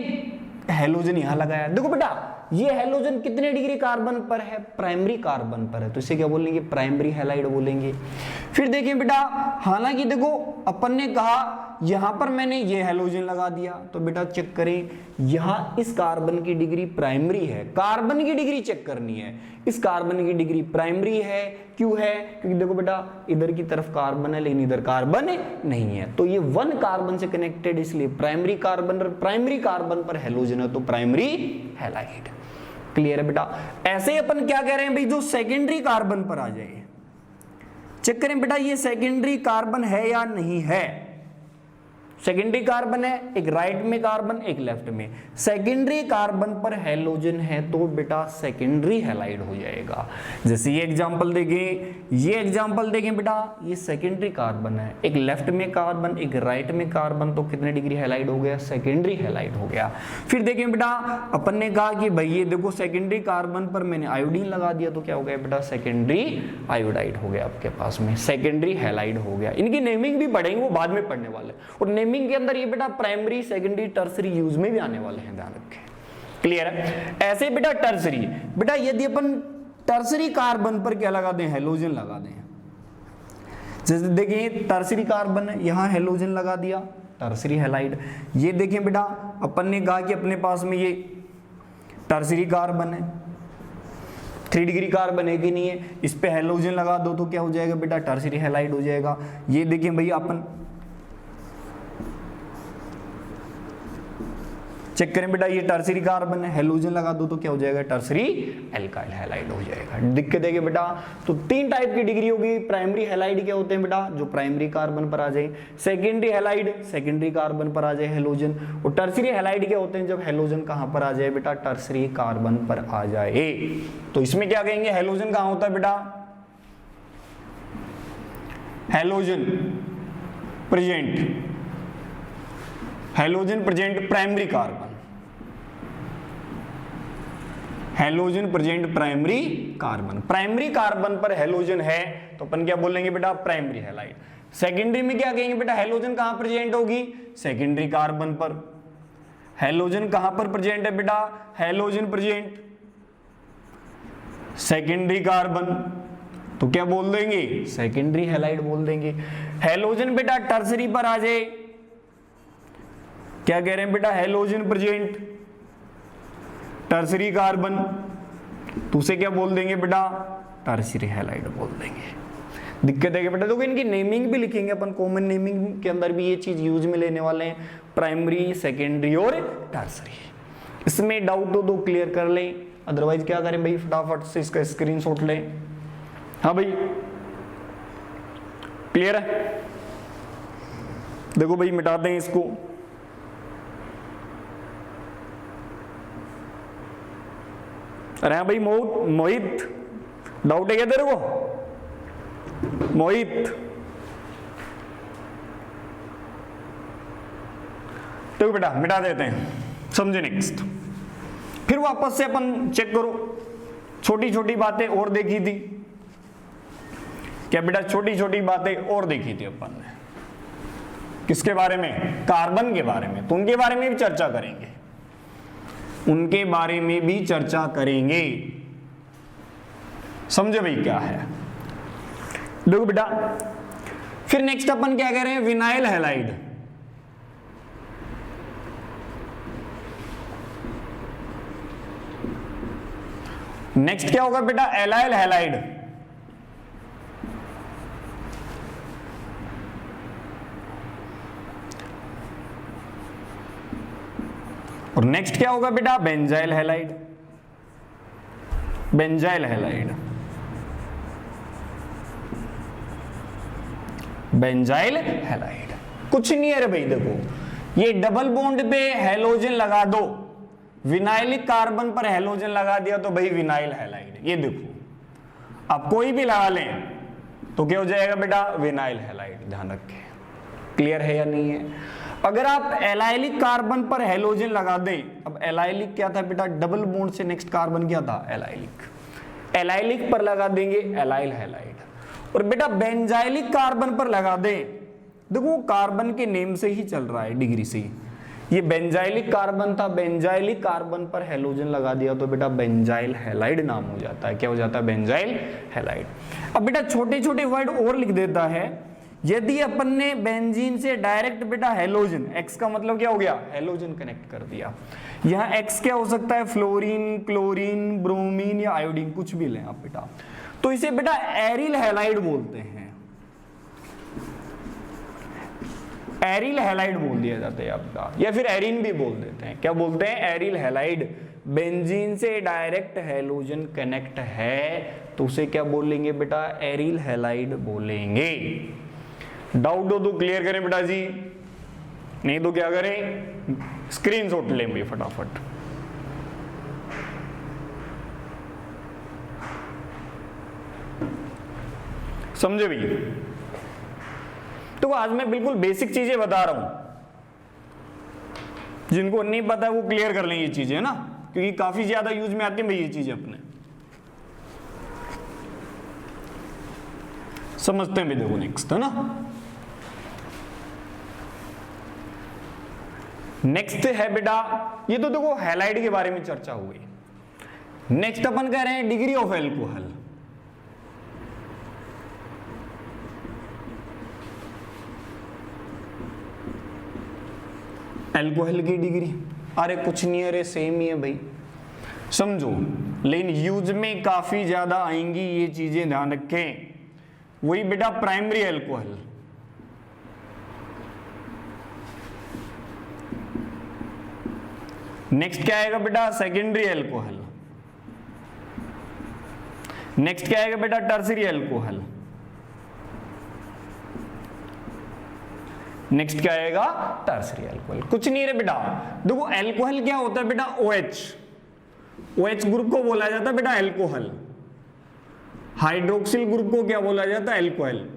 हैलोजन यहां लगाया, देखो बेटा ये हैलोजन कितने डिग्री कार्बन पर है, प्राइमरी कार्बन पर है, तो इसे क्या बोलेंगे, प्राइमरी हैलाइड बोलेंगे। फिर देखिए बेटा, हालांकि देखो अपन ने कहा यहां पर मैंने ये हैलोजन लगा दिया, तो बेटा चेक करें यहां इस कार्बन की डिग्री प्राइमरी है, कार्बन की डिग्री चेक करनी है, इस कार्बन की डिग्री प्राइमरी है। क्यों है, क्योंकि देखो बेटा इधर की तरफ कार्बन है लेकिन इधर कार्बन नहीं है, तो ये 1 कार्बन से कनेक्टेड, इसलिए प्राइमरी कार्बन और प्राइमरी कार्बन पर हैलोजन है तो प्राइमरी हैलाइड। क्लियर है बेटा। ऐसे ही अपन क्या कह रहे हैं भाई, जो सेकेंडरी कार्बन पर आ जाए, चेक करें बेटा ये सेकेंडरी कार्बन है या नहीं है। सेकेंडरी कार्बन है, एक राइट में कार्बन, एक लेफ्ट में। सेकेंडरी कार्बन पर हैलोजन है तो बेटा सेकेंडरी हैलाइड हो जाएगा। जैसे ये एग्जांपल देखें, ये एग्जांपल देखें बेटा, ये सेकेंडरी कार्बन है, एक लेफ्ट में कार्बन, एक राइट में कार्बन, तो कितने डिग्री हैलाइड हो गया, सेकेंडरी हैलाइड हो गया। फिर देखें बेटा, अपन ने कहा कि भाई ये देखो सेकेंडरी कार्बन पर मैंने आयोडीन लगा दिया, तो क्या हो गया बेटा, सेकेंडरी आयोडाइड हो गया आपके पास में, सेकेंडरी हैलाइड हो गया। इनकी नेमिंग भी पढ़ेंगे, वो बाद में पढ़ने वाले, और नेमिंग के अंदर ये बेटा प्राइमरी, सेकेंडरी, टर्सरी यूज में भी आने वाले हैं, ध्यान रखें। क्लियर है। ऐसे बेटा टर्सरी, बेटा यदि अपन टर्सरी कार्बन पर क्या लगा दें, हैलोजन लगा दें, जैसे देखिए टर्सरी कार्बन है, यहां हैलोजन लगा दिया, टर्सरी हैलाइड। ये देखें बेटा, अपन ने कहा कि अपने पास में ये टर्सरी कार्बन है, 3 डिग्री कार्बन है कि नहीं है, इस पे हैलोजन लगा दो तो क्या हो जाएगा बेटा, टर्सरी हैलाइड हो जाएगा। ये देखें भैया, अपन चेक करें बेटा, ये टर्सरी कार्बन है, हैलोजन लगा दो तो क्या हो जाएगा, टर्सरी एल्काइल हैलाइड हो जाएगा। दिक्कत है कि बेटा, तो 3 टाइप की डिग्री होगी। प्राइमरी हैलाइड क्या होते हैं बेटा, जो प्राइमरी कार्बन पर आ जाए, सेकेंडरी हैलाइड सेकेंडरी कार्बन पर आ जाए हैलोजन, और टर्सरी हैलाइड क्या होते हैं, जब हैलोजन कहां पर आ जाए बेटा, टर्सरी कार्बन पर आ जाए। तो इसमें क्या कहेंगे, हैलोजन कहां होता है बेटा, halogen present, halogen present primary carbon, halogen present primary carbon. Primary carbon पर हैलोजन है तो अपन क्या बोलेंगे बेटा, प्राइमरी हैलाइड। सेकेंडरी में क्या कहेंगे बेटा, हैलोजन कहां प्रेजेंट होगी, सेकेंडरी कार्बन पर। हैलोजन कहां पर प्रेजेंट है बेटा, हैलोजन प्रेजेंट सेकेंडरी कार्बन, तो क्या बोल देंगे, सेकेंडरी हैलाइड बोल देंगे। हैलोजन बेटा टर्सरी पर आ जाए, क्या कह रहे हैं बेटा, हैलोजन प्रेजेंट टर्सरी कार्बन, तो उसे क्या बोल देंगे बेटा, टर्सरी हैलाइड बोल देंगे। दिक्कत है कि बेटा देखो इनकी नेमिंग भी लिखेंगे अपन, कॉमन नेमिंग के अंदर भी ये चीज यूज में लेने वाले हैं, प्राइमरी, सेकेंडरी और टर्सरी। इसमें डाउट हो तो क्लियर कर लें, अदरवाइज क्या करें भाई, फटाफट से इसका स्क्रीनशॉट लें। हाँ भाई क्लियर है। देखो भाई मिटा दें इसको, अरे हाँ भाई मोहित, डाउट है क्या तेरे को, मोहित तो बेटा मिटा देते हैं, समझे। नेक्स्ट फिर वापस से अपन चेक करो, छोटी छोटी बातें और देखी थी क्या बेटा, छोटी छोटी बातें और देखी थी अपन ने, किसके बारे में, कार्बन के बारे में। तो उनके बारे में भी चर्चा करेंगे, उनके बारे में भी चर्चा करेंगे। समझे भाई क्या है। देखो बेटा फिर नेक्स्ट अपन क्या कह रहे हैं, विनाइल हैलाइड। नेक्स्ट क्या होगा बेटा, एलाइल हैलाइड। और नेक्स्ट क्या होगा बेटा, benzyl halide. Benzyl halide, benzyl halide कुछ नहीं है रे भाई। देखो ये डबल बॉन्ड पे हैलोजन लगा दो, विनाइलिक कार्बन पर हैलोजन लगा दिया तो भाई विनाइल हैलाइड। ये देखो आप कोई भी लगा लें तो क्या हो जाएगा बेटा, विनाइल हैलाइड। ध्यान रखें, क्लियर है या नहीं है। अगर आप एलाइलिक कार्बन पर हैलोजन लगा दें, अब एलाइलिक क्या था बेटा, डबल बॉन्ड से नेक्स्ट कार्बन क्या था, एलाइलिक। एलाइलिक पर लगा देंगे एलाइल हैलाइड। और बेटा बेंजाइलिक कार्बन पर लगा दें, देखो कार्बन के नेम से ही चल रहा है, डिग्री से ही। ये बेंजाइलिक कार्बन था, बेंजाइलिक कार्बन पर हैलोजन लगा दिया तो बेटा बेंजाइल हैलाइड नाम हो जाता है। क्या हो जाता है, बेंजाइल हैलाइड। अब बेटा छोटे छोटे वर्ड और लिख देता है, यदि अपन ने बेंजीन से डायरेक्ट बेटा हैलोजन, एक्स का मतलब क्या हो गया, हैलोजन कनेक्ट कर दिया। यहाँ एक्स क्या हो सकता है, फ्लोरीन, क्लोरीन, ब्रोमीन या आयोडीन, कुछ भी लें आप बेटा, तो इसे बेटा एरिल हैलाइड बोलते हैं। एरिल हैलाइड बोल दिया जाता है आपका, या फिर एरिन भी बोल देते हैं। क्या बोलते हैं, एरिल हैलाइड। बेंजीन से डायरेक्ट हैलोजन कनेक्ट है तो उसे क्या बोलेंगे बेटा, एरिल हैलाइड बोलेंगे। डाउट हो तो क्लियर करें बेटा जी, नहीं तो क्या करें, स्क्रीनशॉट लें भाई फटाफट। समझे भैया। तो आज मैं बिल्कुल बेसिक चीजें बता रहा हूं, जिनको नहीं पता वो क्लियर कर लें ये चीजें, है ना, क्योंकि काफी ज्यादा यूज में आती है भाई ये चीजें अपने। समझते हैं भी, देखो नेक्स्ट है ना। नेक्स्ट है बेटा, ये तो देखो हैलाइड के बारे में चर्चा हुई। नेक्स्ट अपन कह रहे हैं डिग्री ऑफ एल्कोहल। एल्कोहल की डिग्री, अरे कुछ नहीं, अरे सेम ही है भाई, समझो। लेकिन यूज में काफी ज्यादा आएंगी ये चीजें, ध्यान रखें। वही बेटा प्राइमरी एल्कोहल, नेक्स्ट क्या आएगा बेटा, सेकेंडरी एल्कोहल, नेक्स्ट क्या आएगा बेटा, टर्सरी एल्कोहल, नेक्स्ट क्या आएगा, टर्सरी एल्कोहल। कुछ नहीं रे बेटा, देखो एल्कोहल क्या होता है बेटा, OH। OH ग्रुप को बोला जाता है बेटा एल्कोहल। हाइड्रोक्सिल ग्रुप को क्या बोला जाता है, एल्कोहल।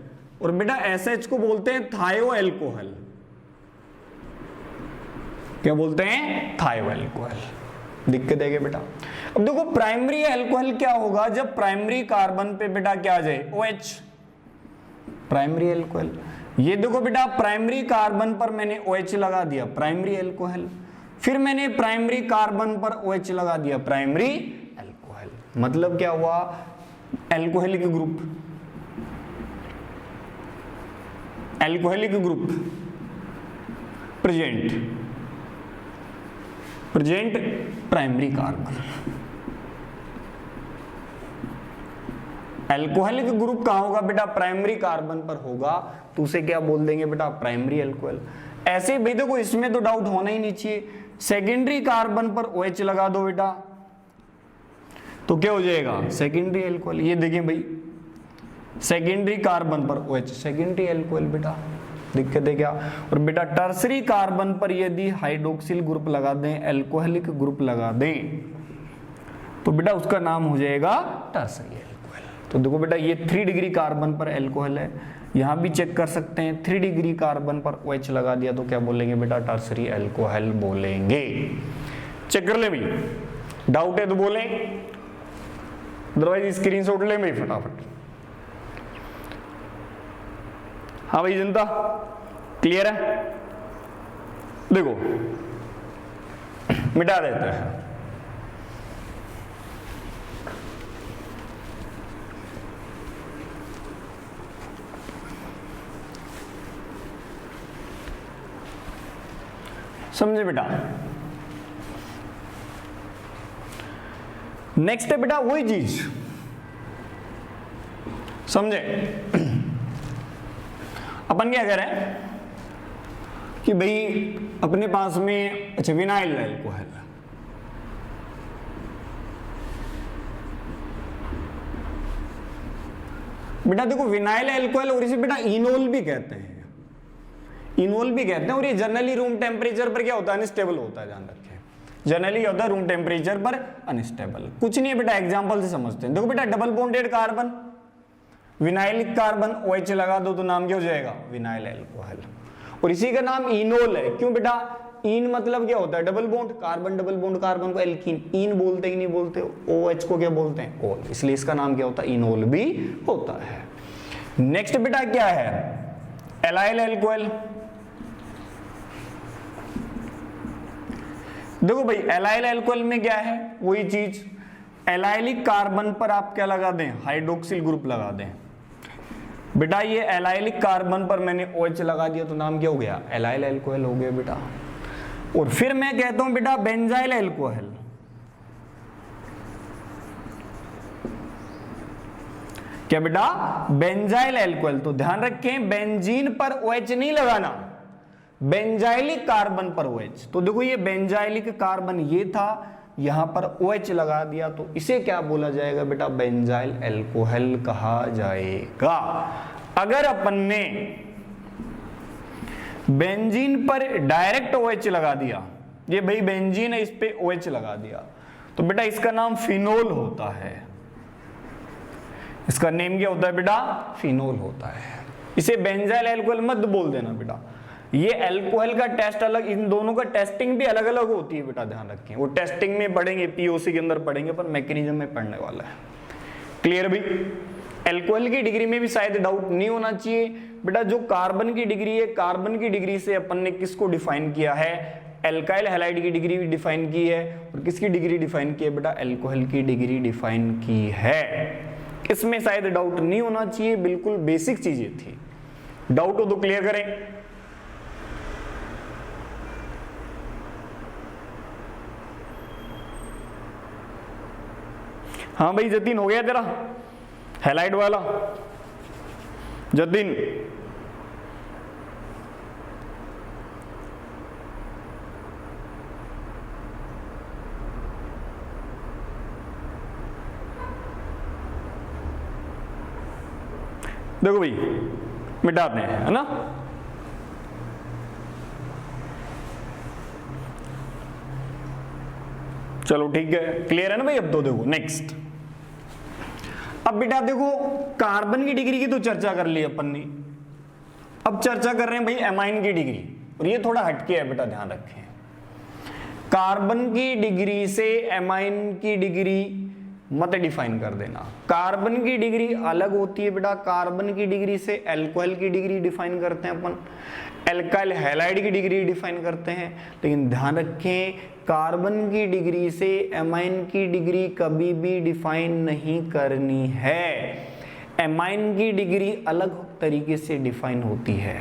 और बेटा SH को बोलते हैं थायो एल्कोहल। क्या बोलते हैं, थायो एल्कोहल। दिक्कत है क्या बेटा। अब देखो प्राइमरी एल्कोहल क्या होगा, जब प्राइमरी कार्बन पे बेटा क्या आ जाए, OH, प्राइमरी एल्कोहल। ये देखो बेटा प्राइमरी कार्बन पर मैंने OH लगा दिया, प्राइमरी एल्कोहल। फिर मैंने प्राइमरी कार्बन पर OH लगा दिया, प्राइमरी एल्कोहल। मतलब क्या हुआ, alcoholic group, alcoholic group present primary carbon. Alcoholic group कहां होगा बेटा, प्राइमरी कार्बन पर होगा, तो उसे क्या बोल देंगे बेटा, प्राइमरी एल्कोहल। ऐसे भी देखो इसमें तो डाउट होना ही नहीं चाहिए। सेकेंडरी कार्बन पर OH लगा दो बेटा तो क्या हो जाएगा, सेकेंडरी एल्कोहल। ये देखें भाई, सेकेंडरी कार्बन पर OH, सेकेंडरी एल्कोहल बेटा। दिक्कत है क्या। और बेटा टर्सरी कार्बन पर यदि हाइड्रोक्सिल ग्रुप लगा दें, एल्कोहलिक ग्रुप लगा दें, तो बेटा उसका नाम हो जाएगा टर्सरी एल्कोहल। तो देखो बेटा ये 3 डिग्री कार्बन पर एल्कोहल है, यहां भी चेक कर सकते हैं। 3 डिग्री कार्बन पर OH लगा दिया तो क्या बोलेंगे बेटा, टर्सरी एल्कोहल बोलेंगे। चेक कर ले भाई, डाउट है तो बोले। अदरवाइज स्क्रीनशॉट ले भाई फटाफट। हाँ भाई जनता क्लियर है? देखो मिटा देते हैं। समझे बेटा? नेक्स्ट है बेटा वही चीज, समझे? अपन क्या कह रहे हैं कि भाई अपने पास में अच्छा विनाइल अल्कोहल, बेटा देखो विनाइल अल्कोहल और इसे बेटा इनोल भी कहते हैं, इनोल भी कहते हैं, और ये जनरली रूम टेम्परेचर पर क्या होता है? अनस्टेबल होता है, ध्यान रखें। जनरली होता है रूम टेम्परेचर पर अनस्टेबल। कुछ नहीं है बेटा, एग्जांपल से समझते हैं। देखो बेटा double bonded carbon, vinylic carbon OH लगा दो तो नाम क्या हो जाएगा? Vinyl alcohol. और इसी का नाम इनोल है। क्यों बेटा? इन मतलब क्या होता है? Double bond, carbon double bond carbon को एल्कीन, इन बोलते कि नहीं बोलते? OH को क्या बोलते हैं? ओल। इसलिए इसका नाम क्या होता है? इनोल भी होता है। नेक्स्ट बेटा क्या है? Allyl alcohol. देखो भाई एलाइल अल्कोहल में क्या है? वही चीज, एलाइलिक कार्बन पर आप क्या लगा दें? हाइड्रोक्सिल ग्रुप लगा दें। बेटा ये एलाइलिक कार्बन पर मैंने OH लगा दिया तो नाम क्या हो गया? एलाइल अल्कोहल हो गया बेटा। और फिर मैं कहता हूं बेटा बेंजाइल अल्कोहल। क्या बेटा? Benzyl alcohol. तो ध्यान रखें बेंजीन पर OH नहीं लगाना, बेंजाइलिक कार्बन पर OH। तो देखो ये बेंजाइलिक कार्बन ये था, यहां पर OH लगा दिया तो इसे क्या बोला जाएगा बेटा? बेंजाइल अल्कोहल कहा जाएगा। अगर अपन ने बेंजीन पर डायरेक्ट OH लगा दिया, ये भाई बेंजीन है इस पे OH लगा दिया, तो बेटा इसका नाम फिनोल होता है। इसका नेम क्या होता है बेटा? फिनोल होता है। इसे बेंजाइल अल्कोहल मत बोल देना बेटा। ये अल्कोहल का टेस्ट अलग, इन दोनों का टेस्टिंग भी अलग अलग होती है बेटा, ध्यान रखें। वो टेस्टिंग में पढ़ेंगे, POC के अंदर पढ़ेंगे, पर मैकेनिज्म में पढ़ने वाला है। क्लियर भाई? अल्कोहल की डिग्री में भी शायद डाउट नहीं होना चाहिए बेटा। जो कार्बन की डिग्री है, कार्बन की डिग्री से अपन ने किसको डिफाइन किया है? एल्काइल हैलाइड की डिग्री भी डिफाइन की है। और किसकी डिग्री डिफाइन की है बेटा? अल्कोहल की डिग्री डिफाइन की है। इसमें शायद डाउट नहीं होना चाहिए, बिल्कुल बेसिक चीजें थी। डाउट हो तो क्लियर करें। हाँ भाई जतीन हो गया तेरा हैलाइड वाला? जतीन देखो भाई मिटाते हैं, है ना? चलो ठीक है, क्लियर है ना भाई? अब तो देखो नेक्स्ट, अब बेटा देखो कार्बन की डिग्री की तो चर्चा कर ली अपन ने, अब चर्चा कर रहे हैं भाई एमाइन की डिग्री। और ये थोड़ा हटके है बेटा, ध्यान रखें। कार्बन की डिग्री से एमाइन की डिग्री मत डिफाइन कर देना। कार्बन की डिग्री अलग होती है बेटा, कार्बन की डिग्री से अल्कोहल की डिग्री डिफाइन करते हैं अपन, एल्काइल हैलाइड की डिग्री डिफाइन करते हैं। लेकिन ध्यान रखें कार्बन की डिग्री से एमाइन की डिग्री कभी भी डिफाइन नहीं करनी है। एमाइन की डिग्री अलग तरीके से डिफाइन होती है,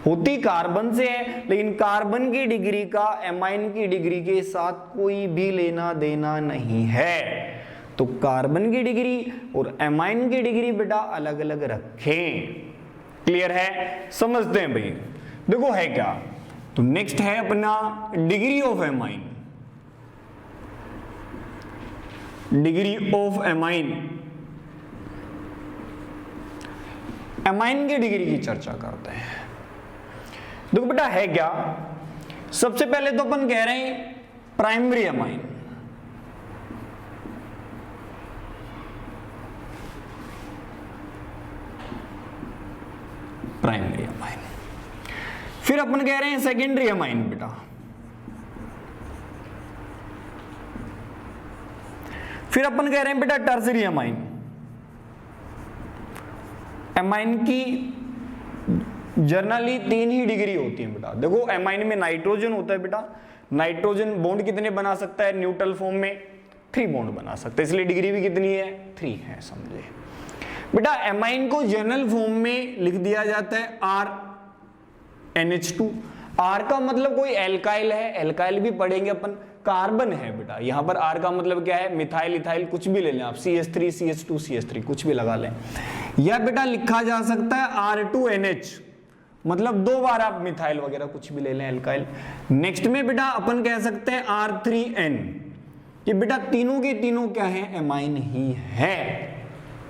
होती कार्बन से है, लेकिन कार्बन की डिग्री का एमाइन की डिग्री के साथ कोई भी लेना देना नहीं है। तो कार्बन की डिग्री और एमाइन की डिग्री बेटा अलग अलग रखें। क्लियर है? समझते हैं भाई। देखो है क्या, तो नेक्स्ट है अपना degree of amine. Degree of amine, amine की डिग्री की चर्चा करते हैं। देखो बेटा है क्या, सबसे पहले तो अपन कह रहे हैं प्राइमरी एमाइन। प्राइमरी एमाइन, फिर अपन कह रहे हैं सेकेंडरी एमाइन बेटा, फिर अपन कह रहे हैं बेटा टर्सरी एमाइन, एमाइन की जनरली 3 ही डिग्री होती है बेटा। देखो एमाइन में नाइट्रोजन होता है बेटा, नाइट्रोजन बॉन्ड कितने बना सकता है न्यूट्रल फॉर्म में, 3 बॉन्ड बना सकता है, इसलिए डिग्री भी कितनी है 3 है, समझे बेटा। एमाइन को जनरल फॉर्म में लिख दिया जाता है RNH2। R का मतलब कोई एल्काइल है, एल्काइल भी पढ़ेंगे अपन। कार्बन है बेटा, यहां पर R का मतलब क्या है, मिथाइल इथाइल कुछ भी ले लें आप, CH3 CH2 CH3 कुछ भी लगा लें। या बेटा लिखा जा सकता है R2NH, मतलब 2 बार आप मिथाइल वगैरह कुछ भी ले लें एल्काइल। नेक्स्ट में बेटा अपन कह सकते हैं R3N, ये बेटा तीनों के तीनों क्या है, एमाइन ही है,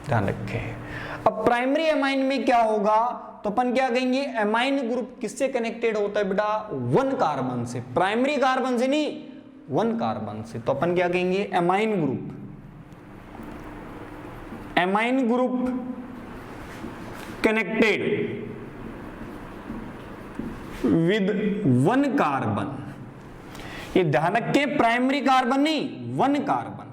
ध्यान रखें। अब प्राइमरी एमाइन में क्या होगा, तो अपन क्या कहेंगे, एमाइन ग्रुप किससे कनेक्टेड होता है बेटा, 1 कार्बन से, प्राइमरी कार्बन से नहीं 1 कार्बन से, तो अपन क्या कहेंगे, amine group, amine group connected with 1 carbon. ये ध्यान रखें, प्राइमरी कार्बन नहीं 1 कार्बन,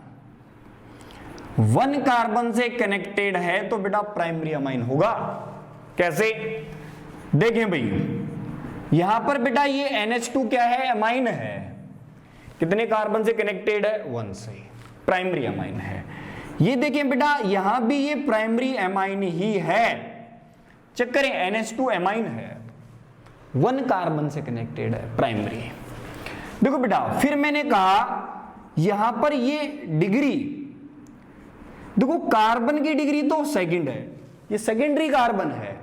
1 कार्बन से कनेक्टेड है तो बेटा प्राइमरी अमाइन होगा। कैसे, देखें भाई, यहां पर बेटा ये NH2 क्या है, अमाइन है, कितने कार्बन से कनेक्टेड है, 1 से, प्राइमरी अमाइन है। ये देखें बेटा यहां भी ये प्राइमरी अमाइन ही है, चेक करें, NH2 अमाइन है, 1 कार्बन से कनेक्टेड है, प्राइमरी। देखो बेटा फिर मैंने कहा यहां पर ये डिग्री, देखो कार्बन की डिग्री तो सेकंड है, ये सेकेंडरी कार्बन है,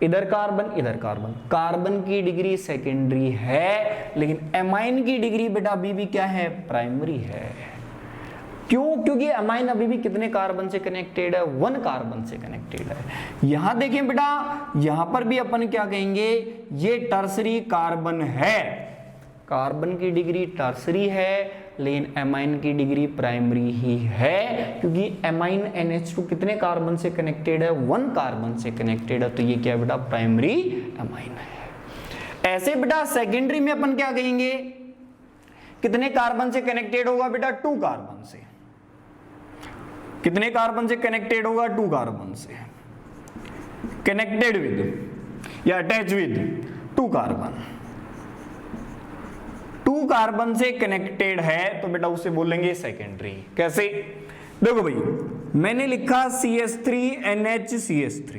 इधर कार्बन इधर कार्बन, कार्बन की डिग्री सेकेंडरी है, लेकिन एमाइन की डिग्री बेटा अभी भी क्या है, प्राइमरी है। क्यों, क्योंकि एमाइन अभी भी कितने कार्बन से कनेक्टेड है, 1 कार्बन से कनेक्टेड है। यहां देखें बेटा, यहां पर भी अपन क्या कहेंगे, ये टर्सरी कार्बन है, कार्बन की डिग्री टर्सरी है, लेकिन एमाइन की डिग्री प्राइमरी ही है, क्योंकि एमाइन NH2 कितने कार्बन से कनेक्टेड है, 1 कार्बन से कनेक्टेड है, तो ये क्या बेटा, प्राइमरी एमाइन है। ऐसे बेटा सेकेंडरी में अपन क्या कहेंगे, कितने कार्बन से कनेक्टेड होगा बेटा, 2 कार्बन से, कितने कार्बन से कनेक्टेड होगा, 2 कार्बन से, कनेक्टेड विद या अटैच विद 2 कार्बन, 2 कार्बन से कनेक्टेड है तो बेटा उसे बोलेंगे सेकेंडरी। कैसे, देखो भाई मैंने लिखा CH3NH CH3,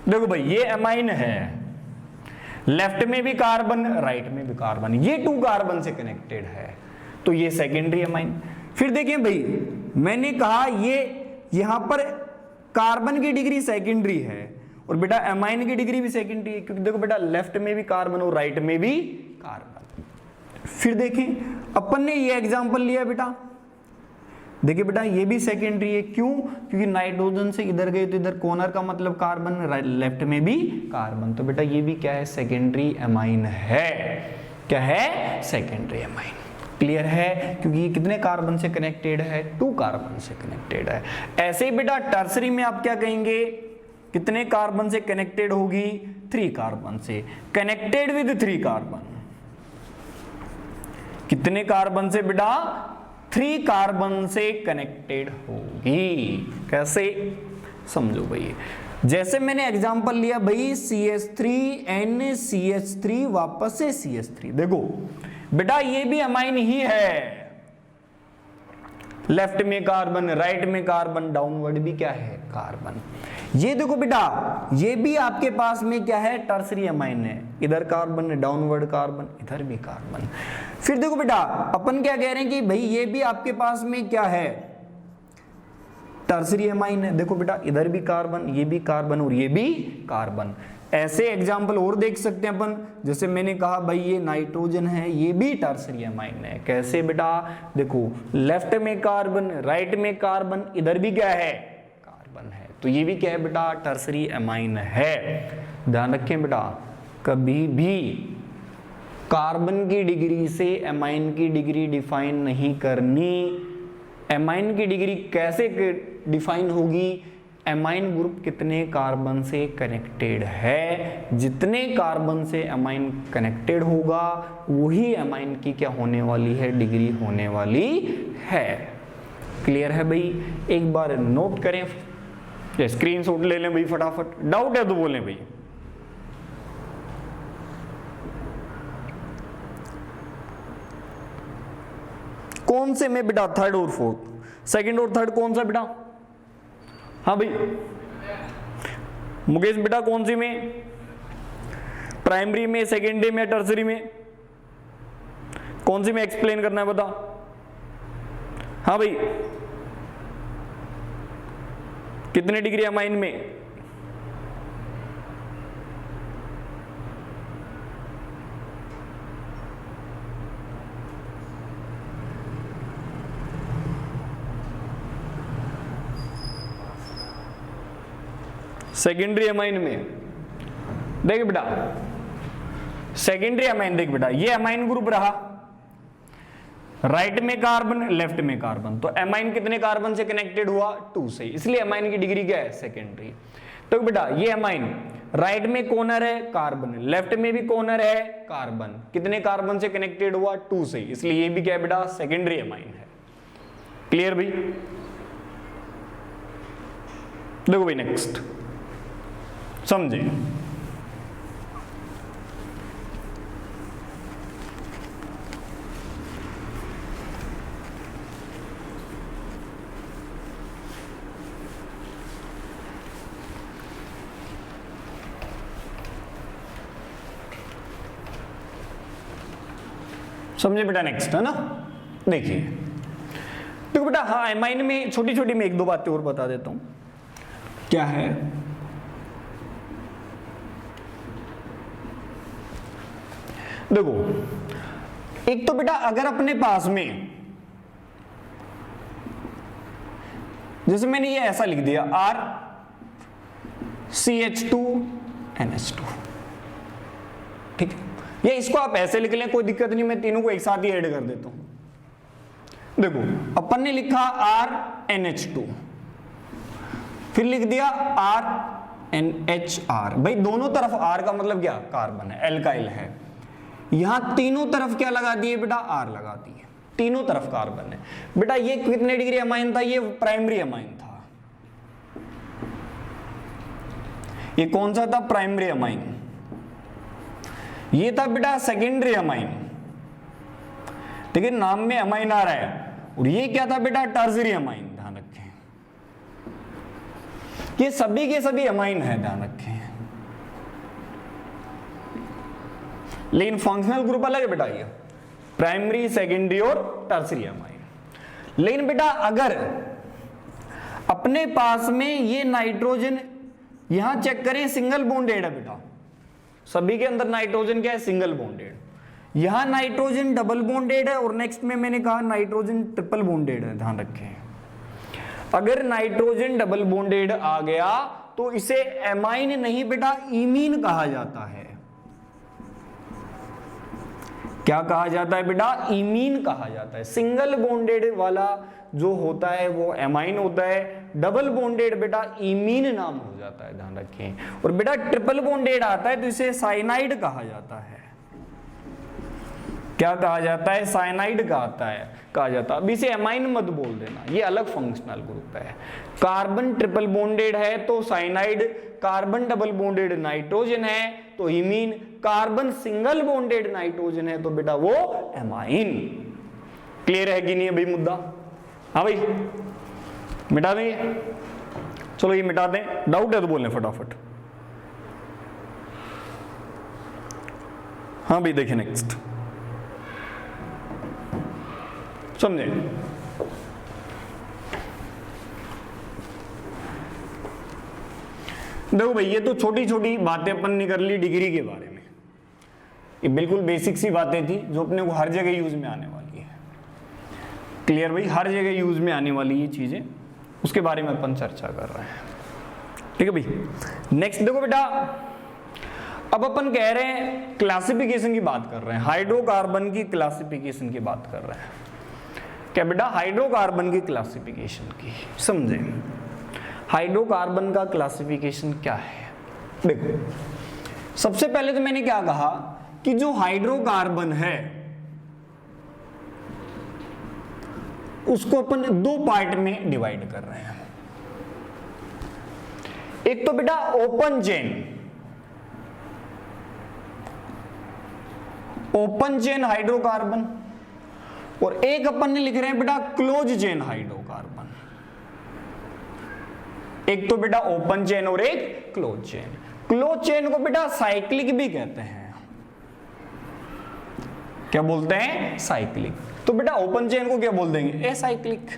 देखो भाई ये अमाइन है, लेफ्ट में भी कार्बन राइट में भी कार्बन, ये 2 कार्बन से कनेक्टेड है, तो ये सेकेंडरी अमाइन। फिर देखें भाई मैंने कहा ये यहां पर कार्बन की डिग्री सेकेंडरी है और बेटा अमाइन की डिग्री भी सेकेंडरी है, क्योंकि देखो बेटा लेफ्ट में भी कार्बन और राइट में भी कार्बन। फिर देखें अपन ने ये एग्जांपल लिया बेटा, देखिए बेटा ये भी सेकेंडरी है, क्यों, क्योंकि नाइट्रोजन से इधर गए तो इधर कॉर्नर का मतलब कार्बन, लेफ्ट में भी कार्बन, तो बेटा ये भी क्या है, सेकेंडरी अमाइन है। क्या है, सेकेंडरी अमाइन। क्लियर है, क्योंकि ये कितने कार्बन से कनेक्टेड है, 2 कार्बन से कनेक्टेड है। ऐसे ही बेटा टर्सरी में आप क्या कहेंगे, कितने कार्बन से कनेक्टेड होगी, 3 कार्बन से, कनेक्टेड विद 3 कार्बन, कितने कार्बन से बेटा, 3 कार्बन से कनेक्टेड होगी। कैसे, समझो भाई, जैसे मैंने एग्जांपल लिया भाई CH3NCH3 वापस से CH3, देखो बेटा ये भी अमाइन ही है, लेफ्ट में कार्बन राइट में कार्बन, डाउनवर्ड भी क्या है, कार्बन। ये देखो बेटा ये भी आपके पास में क्या है, टर्सरी अमाइन है, इधर कार्बन डाउनवर्ड कार्बन, इधर भी कार्बन। फिर देखो बेटा अपन क्या कह रहे हैं कि भाई ये भी आपके पास में क्या है, टर्सरी अमाइन है। देखो बेटा इधर भी कार्बन, ये भी कार्बन और ये भी कार्बन। ऐसे एग्जाम्पल और देख सकते हैं अपन, जैसे मैंने कहा भाई ये नाइट्रोजन है, ये भी टर्सरी अमाइन है। कैसे बेटा, देखो लेफ्ट में कार्बन राइट में कार्बन, इधर भी क्या है, कार्बन है, तो ये भी क्या है बेटा, टर्सरी अमाइन है। ध्यान रखें बेटा, कभी भी कार्बन की डिग्री से अमाइन की डिग्री डिफाइन नहीं करनी। अमाइन की डिग्री कैसे डिफाइन होगी, अमाइन ग्रुप कितने कार्बन से कनेक्टेड है, जितने कार्बन से अमाइन कनेक्टेड होगा वही अमाइन की क्या होने वाली है, डिग्री होने वाली है। क्लियर है भाई? एक बार नोट करें, स्क्रीनशॉट ले लें भाई फटाफट, डाउट है तो बोलें भाई। कौन से में बेटा थर्ड और फोर्थ, सेकंड और थर्ड कौन सा बेटा? हाँ भाई मुकेश बेटा कौन सी में? प्राइमरी में, सेकेंडरी में, टर्सरी में? कौन सी में एक्सप्लेन करना है बता? हाँ भाई कितने डिग्री अमाइन में? सेकेंडरी अमाइन में। देख बेटा सेकेंडरी अमाइन, देख बेटा ये अमाइन ग्रुप रहा, राइट में कार्बन लेफ्ट में कार्बन, तो अमाइन कितने कार्बन से कनेक्टेड हुआ? 2 से, इसलिए अमाइन की डिग्री क्या है? सेकेंडरी। तो बेटा ये अमाइन राइट में कॉर्नर है कार्बन, लेफ्ट में भी कॉर्नर है कार्बन, कितने कार्बन से कनेक्टेड हुआ? 2 से, इसलिए ये भी क्या है बेटा? सेकेंडरी अमाइन है। क्लियर भाई? देखो भाई नेक्स्ट समझे, समझे बेटा? नेक्स्ट है ना, देखिए तो बेटा हाँ अमाइन में छोटी छोटी मैं 1-2 बातें और बता देता हूं। क्या है? देखो एक तो बेटा अगर अपने पास में, जैसे मैंने ये ऐसा लिख दिया RCH2NH2, ठीक है, या इसको आप ऐसे लिख लें, कोई दिक्कत नहीं, मैं तीनों को एक साथ ही ऐड कर देता हूं। देखो अपन ने लिखा RNH2, फिर लिख दिया RNHR, भाई दोनों तरफ R का मतलब क्या? कार्बन है, एल्काइल है। यहां तीनों तरफ क्या लगा दिए बेटा? R लगा दिए, तीनों तरफ कार्बन है। बेटा ये कितने डिग्री अमाइन था? ये प्राइमरी अमाइन था। ये कौन सा था? Primary amine. ये था बेटा सेकेंडरी अमाइन, ठीक है, नाम में अमाइन आ रहा है। और ये क्या था बेटा? Tertiary amine. ध्यान रखें ये सभी के सभी अमाइन है, ध्यान रखें, लेकिन फंक्शनल ग्रुप अलग है बेटा, ये प्राइमरी, सेकेंडरी और टर्सरी अमाइन। लेकिन बेटा अगर अपने पास में ये नाइट्रोजन, यहां चेक करें सिंगल बॉन्डेड है बेटा, सभी के अंदर नाइट्रोजन क्या है? Single bonded. यहां नाइट्रोजन डबल बॉन्डेड है और नेक्स्ट में मैंने कहा नाइट्रोजन ट्रिपल बॉन्डेड है। ध्यान रखें अगर नाइट्रोजन डबल बॉन्डेड आ गया तो इसे एमाइन नहीं बेटा इमीन कहा जाता है। क्या कहा जाता है बेटा? इमीन कहा जाता है। सिंगल बॉन्डेड वाला जो होता है वो एमाइन होता है, डबल बॉन्डेड बेटा इमीन नाम हो जाता है। ध्यान रखें। और बेटा ट्रिपल बॉन्डेड आता है तो इसे साइनाइड कहा जाता है। क्या कहा जाता है? साइनाइड कहा जाता है। अब इसे एमाइन मत बोल देना, ये अलग फंक्शनल ग्रुप है। कार्बन ट्रिपल बॉन्डेड है तो cyanide, carbon double bonded nitrogen है तो imine, carbon single bonded nitrogen है तो बेटा वो एमाइन। क्लियर है कि नहीं है भाई मुद्दा? हाँ भाई मिटा देंगे, चलो ये मिटा दें, डाउट है तो बोलें फटाफट। हाँ भाई देखिए नेक्स्ट समझे। देखो भाई ये तो छोटी छोटी बातें अपन ने कर ली डिग्री के बारे में, ये बिल्कुल बेसिक सी बातें थी जो अपने को हर जगह यूज में आने वाली है। क्लियर भाई? हर जगह यूज में आने वाली ये चीजें, उसके बारे में अपन चर्चा कर रहे हैं। ठीक है भाई। नेक्स्ट देखो बेटा, अब अपन कह रहे हैं क्लासिफिकेशन की बात कर रहे हैं, हाइड्रोकार्बन की क्लासिफिकेशन की बात कर रहे हैं। क्या बेटा? हाइड्रोकार्बन की क्लासिफिकेशन की समझे। हाइड्रोकार्बन का क्लासिफिकेशन क्या है? देखो सबसे पहले तो मैंने क्या कहा कि जो हाइड्रोकार्बन है उसको अपन दो पार्ट में डिवाइड कर रहे हैं। एक तो बेटा ओपन चेन हाइड्रोकार्बन, और एक अपन ने लिख रहे हैं बेटा क्लोज चेन हाइड्रोकार्बन। एक तो बेटा ओपन चेन और एक क्लोज चेन। क्लोज चेन को बेटा साइक्लिक भी कहते हैं। क्या बोलते हैं? साइक्लिक। तो बेटा ओपन चेन को क्या बोल देंगे? एसाइक्लिक।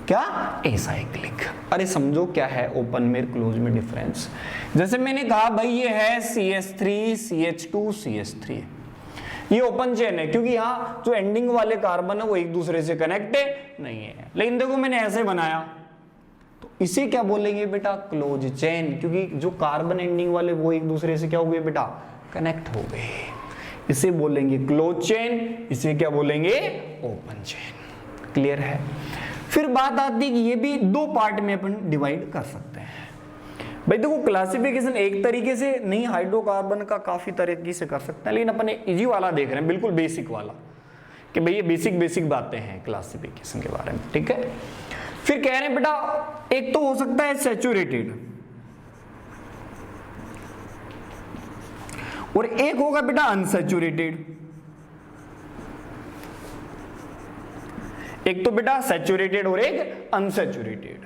क्या? एसाइक्लिक। अरे समझो क्या है ओपन में क्लोज में डिफरेंस। जैसे मैंने कहा भाई ये है CH3 CH2 CH3, ये ओपन चेन है क्योंकि यहाँ जो एंडिंग वाले कार्बन है वो एक दूसरे से कनेक्टेड नहीं है। लेकिन देखो मैंने ऐसे बनाया, तो इसे क्या बोलेंगे बेटा? क्लोज चेन, क्योंकि जो कार्बन एंडिंग वाले वो एक दूसरे से क्या हो गए बेटा? कनेक्ट हो गए। इसे बोलेंगे क्लोज चेन, इसे क्या बोलेंगे? Open chain. क्लियर है? फिर बात आती है कि ये भी दो पार्ट में अपन डिवाइड कर सकते हैं। भाई देखो क्लासिफिकेशन एक तरीके से नहीं, हाइड्रोकार्बन का काफी तरीके से कर सकते हैं, लेकिन अपन इजी वाला देख रहे हैं, बिल्कुल बेसिक वाला, कि भाई ये बेसिक बातें हैं क्लासिफिकेशन के बारे में। ठीक है, फिर कह रहे हैं बेटा एक तो हो सकता है सैचुरेटेड, और एक होगा बेटा अनसैचुरेटेड। एक तो बेटा सैचुरेटेड और एक अनसैचुरेटेड।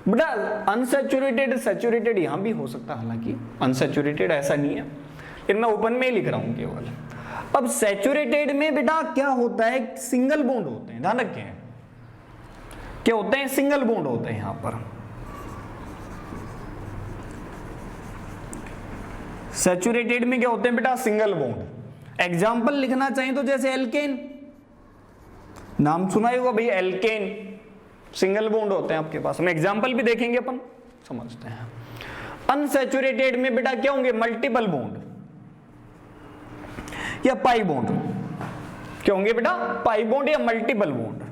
बेटा अनसैचुरेटेड सैचुरेटेड यहां भी हो सकता है, हालांकि अनसैचुरेटेड ऐसा नहीं है, लेकिन मैं ओपन में ही लिख रहा हूं केवल। अब सैचुरेटेड में बेटा क्या होता है? सिंगल बॉन्ड होते हैं, ध्यान रखें क्या होते हैं? सिंगल बॉन्ड होते हैं यहां पर। सैचुरेटेड में क्या होते हैं बेटा? Single bond. एग्जाम्पल लिखना चाहिए तो जैसे एल्केन, नाम सुना ही होगा भाई, एल्केन सिंगल बॉन्ड होते हैं आपके पास। हम एग्जाम्पल भी देखेंगे, अपन समझते हैं। अनसैचुरेटेड में बेटा क्या होंगे? मल्टीपल बॉन्ड या पाई बॉन्ड। क्या होंगे बेटा? पाई बॉन्ड या मल्टीपल बॉन्ड।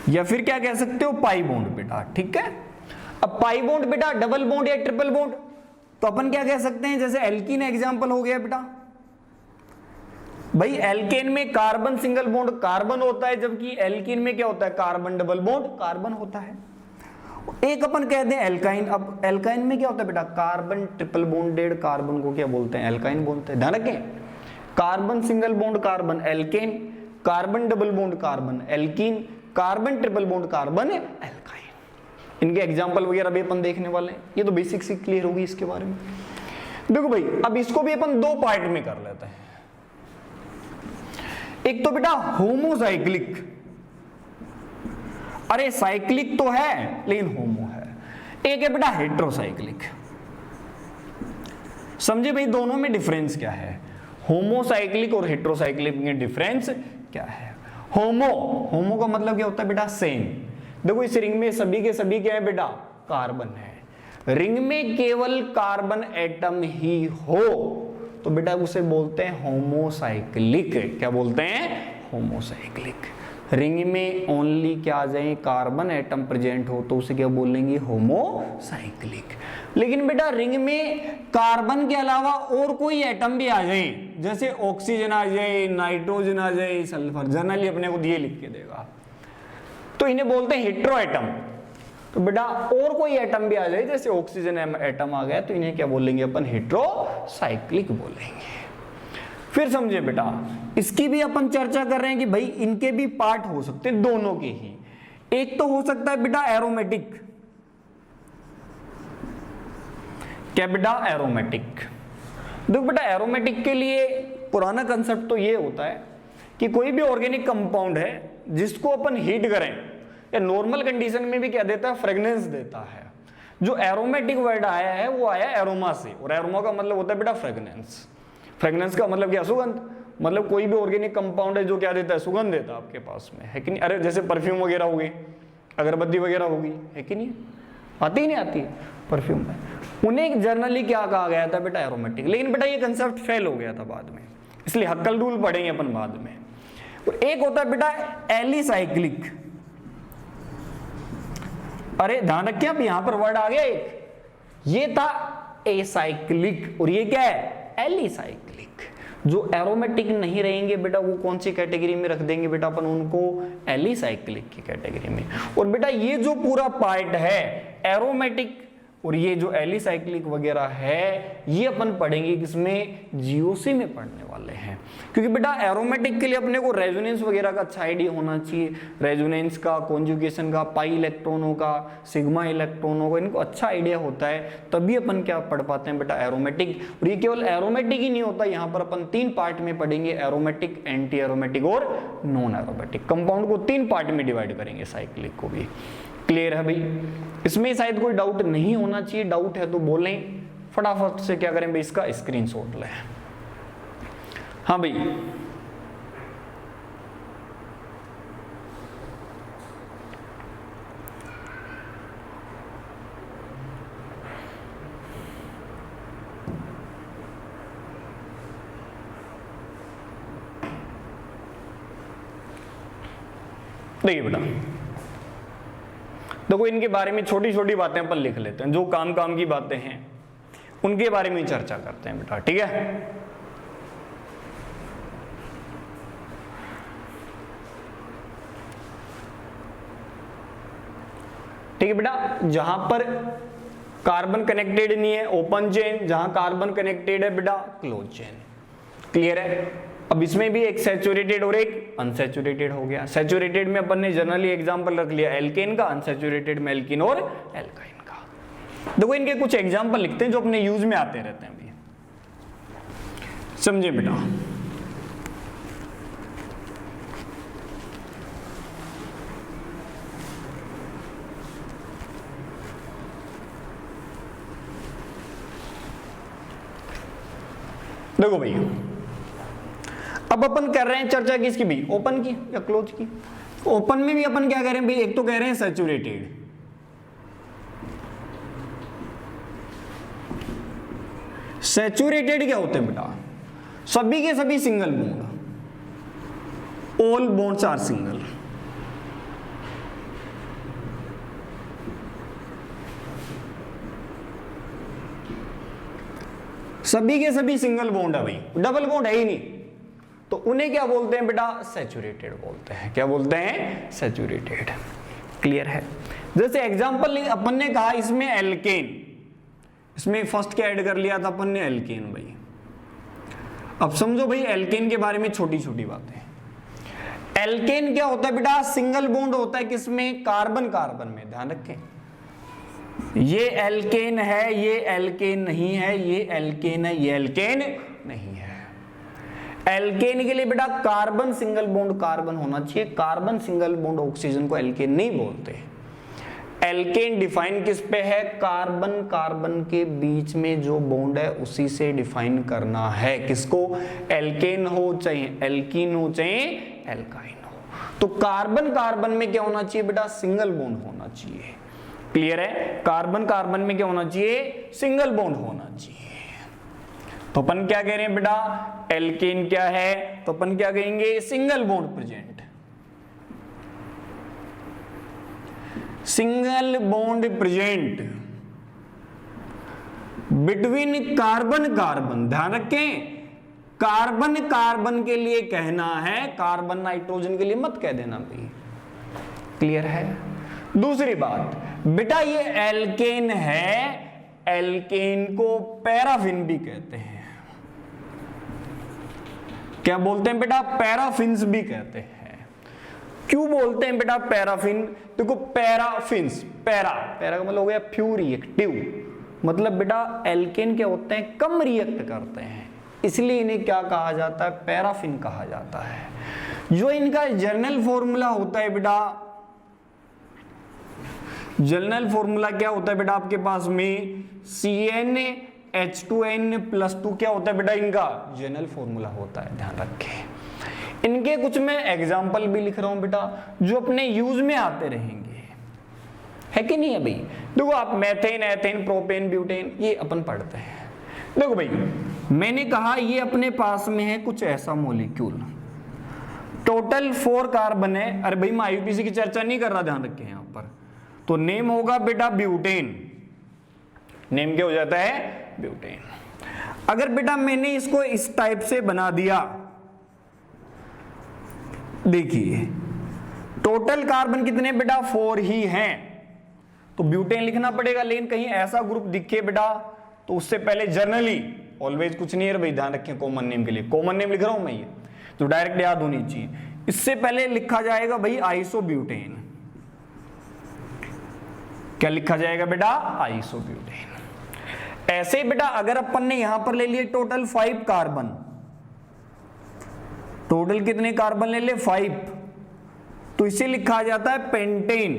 या फिर क्या कह सकते हो? पाई बॉन्ड बेटा। ठीक है, अब पाई बॉन्ड बेटा डबल बॉन्ड या ट्रिपल बॉन्ड, तो अपन क्या कह सकते हैं? जैसे एल्कीन एग्जांपल हो गया बेटा। भाई एल्केन में कार्बन सिंगल बॉन्ड कार्बन होता है, जबकि एल्कीन में क्या होता है? कार्बन डबल बॉन्ड कार्बन होता है। एक अपन कहते हैं एल्काइन। अब एल्काइन में क्या होता है बेटा? कार्बन ट्रिपल बॉन्डेड कार्बन को क्या बोलते हैं? एल्काइन बोलते हैं। ध्यान रखें, carbon single bond carbon alkane, carbon double bond carbon alkene, carbon triple bond carbon alkyne. इनके एग्जाम्पल वगैरह भी अपन देखने वाले हैं, ये तो बेसिक सी क्लियर होगी इसके बारे में। देखो भाई अब इसको भी अपन दो पार्ट में कर लेते हैं। एक तो बेटा होमोसाइक्लिक, अरे साइक्लिक तो है लेकिन होमो है। एक है बेटा हेट्रोसाइक्लिक। समझे भाई दोनों में डिफरेंस क्या है? होमोसाइक्लिक और हेट्रोसाइक्लिक में डिफरेंस क्या है? होमो का मतलब क्या होता है बेटा? सेम। देखो इस रिंग में सभी के सभी क्या है बेटा? कार्बन है। रिंग में केवल कार्बन एटम ही हो तो बेटा उसे बोलते हैं होमोसाइक्लिक। क्या बोलते हैं? होमोसाइक्लिक। रिंग में ओनली क्या आ जाए? कार्बन एटम प्रेजेंट हो तो उसे क्या बोलेंगे? होमोसाइक्लिक। लेकिन बेटा रिंग में कार्बन के अलावा और कोई एटम भी आ जाए, जैसे ऑक्सीजन आ जाए, नाइट्रोजन आ जाए, सल्फर, जनरली अपने को ये लिख के देगा, तो इन्हें बोलते हैं हेट्रो एटम। तो बेटा और कोई एटम भी आ जाए, जैसे ऑक्सीजन एटम आ गया, तो इन्हें क्या बोलेंगे अपन? हेट्रोसाइक्लिक बोलेंगे। फिर समझे बेटा इसकी भी अपन चर्चा कर रहे हैं कि भाई इनके भी पार्ट हो सकते हैं, दोनों के ही। एक तो हो सकता है बेटा एरोमेटिक। क्या बेटा? एरोमेटिक। देखो बेटा एरोमेटिक के लिए पुराना कंसेप्ट तो ये होता है कि कोई भी ऑर्गेनिक कंपाउंड है जिसको अपन हीट करें या नॉर्मल कंडीशन में भी क्या देता है? फ्रेग्रेंस देता है। जो एरोमेटिक वर्ड आया है वो आया एरोमा से, और एरोमा का मतलब होता है बेटा फ्रेग्रेंस। फ्रेग्रेंस का मतलब क्या? सुगंध। मतलब कोई भी ऑर्गेनिक कंपाउंड है जो क्या देता है? सुगंध देता है आपके पास में, है कि नहीं? अरे जैसे परफ्यूम वगैरह हो गई, अगरबत्ती वगैरह होगी, है कि नहीं? आती ही नहीं आती परफ्यूम में, उन्हें जनरली क्या कहा गया था बेटा? एरोमेटिक। लेकिन बेटा ये कंसेप्ट फेल हो गया था बाद में, इसलिए हक्कल रूल पढ़ेंगे अपन बाद में। और एक होता है बेटा एलिसाइक्लिक। अरे ध्यान रखिए, अब यहां पर वर्ड आ गया एक, ये था एसाइक्लिक, और ये क्या है, एलिसाइक्लिक। जो एरोमेटिक नहीं रहेंगे बेटा वो कौन सी कैटेगरी में रख देंगे बेटा अपन उनको, एलिसाइक्लिक की कैटेगरी में। और बेटा ये जो पूरा पार्ट है एरोमेटिक और ये जो एलिसाइक्लिक वगैरह है ये अपन पढ़ेंगे किसमें, जीओसी में पढ़ने वाले हैं। क्योंकि बेटा एरोमेटिक के लिए अपने को रेजोनेंस वगैरह का अच्छा आइडिया होना चाहिए, रेजोनेंस का, कॉन्जुगेशन का, पाई इलेक्ट्रॉनों का, सिग्मा इलेक्ट्रॉनों का, इनको अच्छा आइडिया होता है तभी अपन क्या पढ़ पाते हैं बेटा एरोमेटिक। और ये केवल एरोमेटिक ही नहीं होता, यहाँ पर अपन 3 पार्ट में पढ़ेंगे, एरोमेटिक, एंटी एरोमेटिक और नॉन एरोमेटिक। कंपाउंड को 3 पार्ट में डिवाइड करेंगे, साइक्लिक को भी। क्लियर है भाई, इसमें शायद कोई डाउट नहीं होना चाहिए, डाउट है तो बोलें, फटाफट से क्या करें भाई इसका स्क्रीनशॉट लें। हाँ भाई, देखिए बेटा, देखो इनके बारे में छोटी छोटी बातें अपन लिख लेते हैं, जो काम काम की बातें हैं उनके बारे में चर्चा करते हैं बेटा, ठीक है। ठीक है बेटा, जहां पर कार्बन कनेक्टेड नहीं है ओपन चेन, जहां कार्बन कनेक्टेड है बेटा क्लोज चेन। क्लियर है। अब इसमें भी एक सैचुरेटेड और एक अनसैचुरेटेड हो गया। सैचुरेटेड में अपन ने जनरली एग्जांपल रख लिया एल्केन का, अनसैचुरेटेड में एल्कीन और एल्काइन का। देखो इनके कुछ एग्जांपल लिखते हैं जो अपने यूज में आते रहते हैं, समझे बेटा। देखो भैया, अब अपन कर रहे हैं चर्चा किसकी भी, ओपन की या क्लोज की। ओपन में भी अपन क्या कह रहे हैं भाई, एक तो कह रहे हैं सैचुरेटेड, सैचुरेटेड क्या होते हैं बेटा, सभी के सभी single bond, all bonds are single. सभी के सभी सिंगल बॉन्ड है भाई, डबल बॉन्ड है ही नहीं, तो उन्हें क्या बोलते हैं बेटा, सैचुरेटेड बोलते हैं। क्या बोलते हैं, सैचुरेटेड। क्लियर है। जैसे एग्जांपल अपन ने कहा इसमें एल्केन, इसमें फर्स्ट क्या ऐड कर लिया था अपन ने, एल्केन भाई। अब समझो भाई एल्केन के बारे में छोटी छोटी बातें। एल्केन क्या होता है बेटा, सिंगल बॉन्ड होता है किसमें, कार्बन कार्बन में। ध्यान रखें, ये एल्केन है, ये एल्केन नहीं है, ये एल्केन है, ये एल्केन नहीं है। एल्केन के लिए बेटा कार्बन सिंगल बॉन्ड कार्बन होना चाहिए, कार्बन सिंगल बॉन्ड ऑक्सीजन को एल्केन नहीं बोलते। एल्केन डिफाइन किस पे है, कार्बन कार्बन के बीच में जो बॉन्ड है उसी से डिफाइन करना है। किसको, एल्केन हो चाहे एल्कीन हो चाहे एल्काइन हो, तो कार्बन कार्बन में क्या होना चाहिए बेटा, सिंगल बॉन्ड होना चाहिए। क्लियर है। कार्बन कार्बन में क्या होना चाहिए, सिंगल बॉन्ड होना चाहिए। तो अपन क्या कह रहे हैं बेटा, एल्केन क्या है, तो अपन क्या कहेंगे, single bond present, single bond present between carbon carbon. ध्यान रखें, कार्बन कार्बन के लिए कहना है, कार्बन नाइट्रोजन के लिए मत कह देना भाई। क्लियर है। दूसरी बात बेटा, ये एल्केन है, एल्केन को पैराफिन भी कहते हैं। क्या बोलते हैं बेटा, पैराफिन्स भी कहते हैं। क्यों बोलते हैं बेटा पैराफिन, देखो पैराफिन्स, पैरा पैरा का मतलब हो गया फ्यू रिएक्टिव, मतलब बेटा एल्केन क्या होते हैं, कम रिएक्ट करते हैं, इसलिए इन्हें क्या कहा जाता है, पैराफिन कहा जाता है। जो इनका जनरल फॉर्मूला होता है बेटा, जनरल फॉर्मूला क्या होता है बेटा आपके पास में, CnH2n+2 क्या होता है बेटा, इनका जनरल फॉर्मूला होता है। ध्यान रखें, इनके कुछ मैं एग्जाम्पल भी लिख रहा हूं बेटा जो अपने यूज में आते रहेंगे, है कि नहीं है भाई। देखो आप मेथेन, एथेन, प्रोपेन, ब्यूटेन ये अपन पढ़ते हैं। देखो भाई मैंने कहा ये अपने पास में है कुछ ऐसा मॉलिक्यूल, टोटल 4 कार्बन है। अरे भाई मैं आईयूपीएसी की चर्चा नहीं कर रहा, ध्यान रखें यहां पर। तो नेम होगा बेटा ब्यूटेन, नेम क्या हो जाता है, ब्यूटेन। अगर बेटा मैंने इसको इस टाइप से बना दिया, देखिए टोटल कार्बन कितने बेटा 4 ही हैं, तो ब्यूटेन लिखना पड़ेगा। लेकिन कहीं ऐसा ग्रुप दिखे बेटा तो उससे पहले जर्नली ऑलवेज कुछ नहीं है भाई, ध्यान रखें कॉमन नेम के लिए, कॉमन नेम लिख रहा हूं मैं, ये तो डायरेक्ट याद होनी चाहिए। इससे पहले लिखा जाएगा भाई आइसोब्यूटेन। क्या लिखा जाएगा बेटा? आइसोब्यूटेन। ऐसे ही बेटा अगर अपन ने यहां पर ले लिए टोटल 5 कार्बन, टोटल कितने कार्बन ले ले 5, तो इसे लिखा जाता है पेंटेन।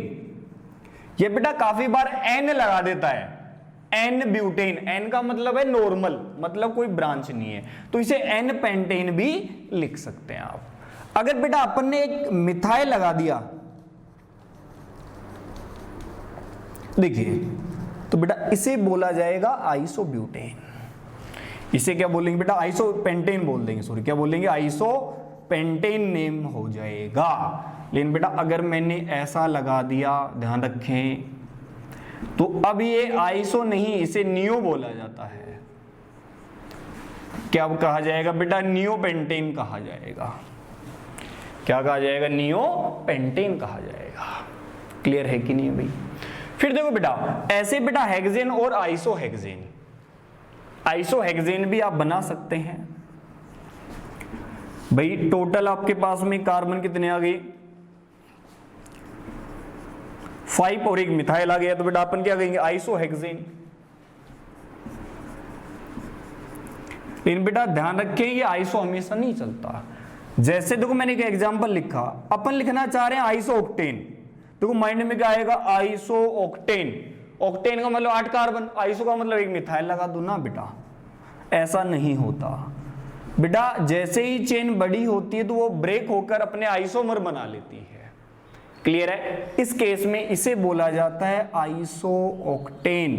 ये बेटा काफी बार एन लगा देता है, एन ब्यूटेन, एन का मतलब है नॉर्मल, मतलब कोई ब्रांच नहीं है, तो इसे एन पेंटेन भी लिख सकते हैं आप। अगर बेटा अपन ने एक मिथाइल लगा दिया, देखिए तो बेटा इसे बोला जाएगा आइसोब्यूटेन। इसे क्या बोलेंगे बेटा? आइसोपेंटेन बोल देंगे, सॉरी क्या बोलेंगे? आइसोपेंटेन नेम हो जाएगा। लेकिन बेटा अगर मैंने ऐसा लगा दिया, ध्यान रखें, तो अब ये आइसो नहीं, इसे नियो बोला जाता है। क्या कहा जाएगा बेटा? नियोपेंटेन कहा जाएगा। क्या कहा जाएगा? नियोपेंटेन कहा जाएगा। क्लियर है कि नहीं भाई? फिर देखो बेटा ऐसे बेटा हेक्सेन और आइसोहेक्सेन, आइसोहेक्सेन भी आप बना सकते हैं भाई। टोटल आपके पास में कार्बन कितने आ गए? 5 और एक मिथाइल आ गया, तो बेटा अपन क्या कहेंगे? आइसोहेक्सेन। लेकिन बेटा ध्यान रखें ये आइसो हमेशा नहीं चलता। जैसे देखो मैंने एक एग्जांपल लिखा, अपन लिखना चाह रहे हैं आइसोऑक्टेन, देखो माइंड में क्या आएगा? आइसोऑक्टेन। ऑक्टेन का मतलब 8 कार्बन, आइसो का मतलब एक मिथाइल लगा दो ना बेटा, ऐसा नहीं होता बेटा। जैसे ही चेन बड़ी होती है तो वो ब्रेक होकर अपने आइसोमर बना लेती है। क्लियर है? इस केस में इसे बोला जाता है आइसोऑक्टेन।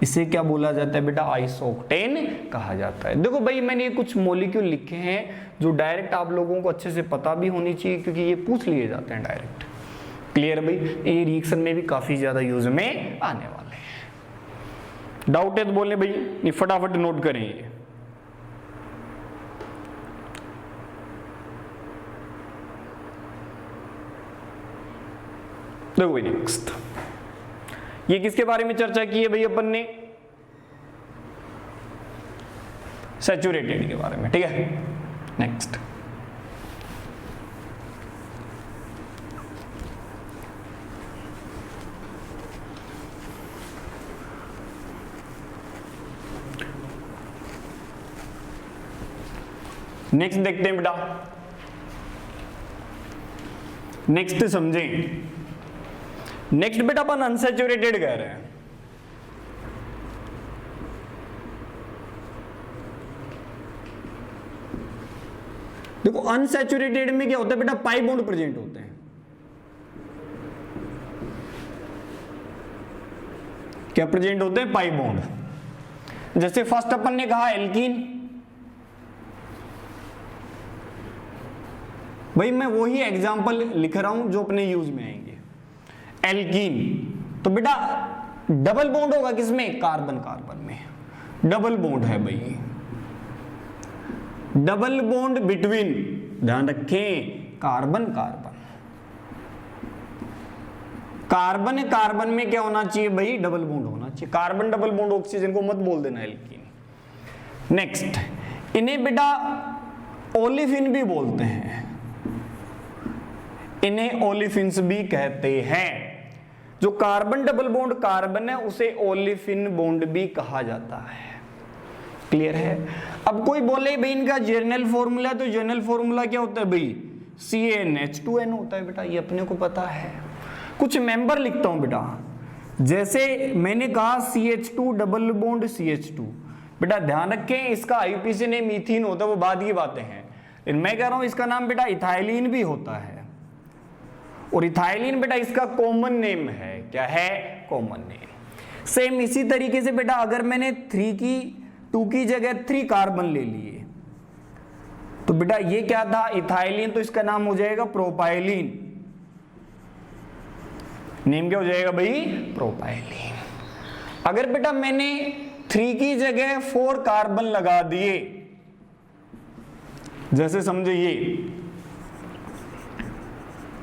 इसे क्या बोला जाता है बेटा? आइसोऑक्टेन कहा जाता है। देखो भाई मैंने ये कुछ मॉलिक्यूल लिखे हैं जो डायरेक्ट आप लोगों को अच्छे से पता भी होनी चाहिए, क्योंकि ये पूछ लिए जाते हैं डायरेक्ट। क्लियर भाई? ये रिएक्शन में भी काफी ज्यादा यूज में आने वाले हैं। डाउट है तो बोलने भाई, ये फटाफट नोट करें ये। देखो भाई नेक्स्ट, ये किसके बारे में चर्चा की है भाई अपन ने? सैचुरेटेड के बारे में, ठीक है। नेक्स्ट नेक्स्ट देखते हैं बेटा, नेक्स्ट समझें। नेक्स्ट बेटा अपन अनसैचुरेटेड कह रहे हैं। देखो अनसैचुरेटेड में क्या होता है बेटा? पाई बॉन्ड प्रेजेंट होते हैं। क्या प्रेजेंट होते हैं? Pi bond. जैसे फर्स्ट अपन ने कहा एल्कीन, भाई मैं वही एग्जांपल लिख रहा हूं जो अपने यूज में आएंगे। एल्कीन तो बेटा डबल बॉन्ड होगा किसमें? कार्बन कार्बन में डबल बॉन्ड है भाई, डबल बॉन्ड बिटवीन, ध्यान रखें, कार्बन कार्बन। कार्बन कार्बन में क्या होना चाहिए भाई? डबल बॉन्ड होना चाहिए। कार्बन डबल बॉन्ड ऑक्सीजन को मत बोल देना एल्कीन। नेक्स्ट, इन्हें बेटा ओलिफिन भी बोलते हैं, इन्हें ओलिफिन्स भी कहते हैं। जो कार्बन डबल बॉन्ड कार्बन है उसे ओलिफिन बॉन्ड भी कहा जाता है। क्लियर है? अब कोई बोले भाई इनका जर्नल फॉर्मूला, तो जर्नल फॉर्मूला क्या होता है भाई? CnH2n होता है बेटा, ये अपने को पता है। कुछ मेंबर लिखता हूं बेटा, जैसे मैंने कहा CH2 डबल बॉन्ड CH2, बेटा ध्यान रखें इसका आईयूपीएसी नेम मीथीन होता है, वो बाद की बातें हैं। मैं कह रहा हूं इसका नाम बेटा इथाइलिन भी होता है, और इथाइलिन बेटा इसका कॉमन नेम है। क्या है? Common name. सेम इसी तरीके से बेटा अगर मैंने 2 की जगह 3 कार्बन ले लिए, तो बेटा ये क्या था? इथाइलिन, तो इसका नाम हो जाएगा प्रोपाइलिन। नेम क्या हो जाएगा भाई? प्रोपाइलिन। अगर बेटा मैंने 3 की जगह 4 कार्बन लगा दिए, जैसे समझे ये।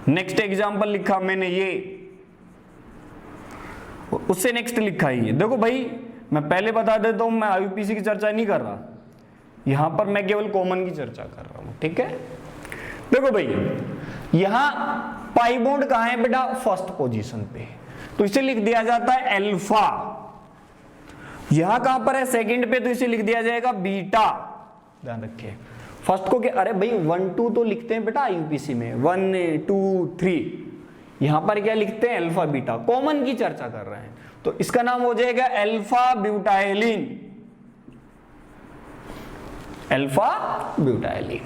नेक्स्ट एग्जांपल लिखा मैंने ये, उससे नेक्स्ट लिखा ये। देखो भाई मैं पहले बता देता हूं, मैं आईयूपीसी की चर्चा नहीं कर रहा, यहां पर मैं केवल कॉमन की चर्चा कर रहा हूं, ठीक है। देखो भाई यहां पाई बॉन्ड कहां है बेटा, फर्स्ट पोजीशन पे, तो इसे लिख दिया जाता है अल्फा। यहां कहां पर है, सेकंड पे, तो इसे लिख दिया जाएगा बीटा। ध्यान रखिए फर्स्ट को क्या, अरे भाई 1 2 तो लिखते हैं बेटा आईयूपीसी में, 1 2 3, यहां पर क्या लिखते हैं, अल्फा बीटा, कॉमन की चर्चा कर रहे हैं, तो इसका नाम हो जाएगा अल्फा ब्यूटाइलिन, अल्फा ब्यूटाइलिन।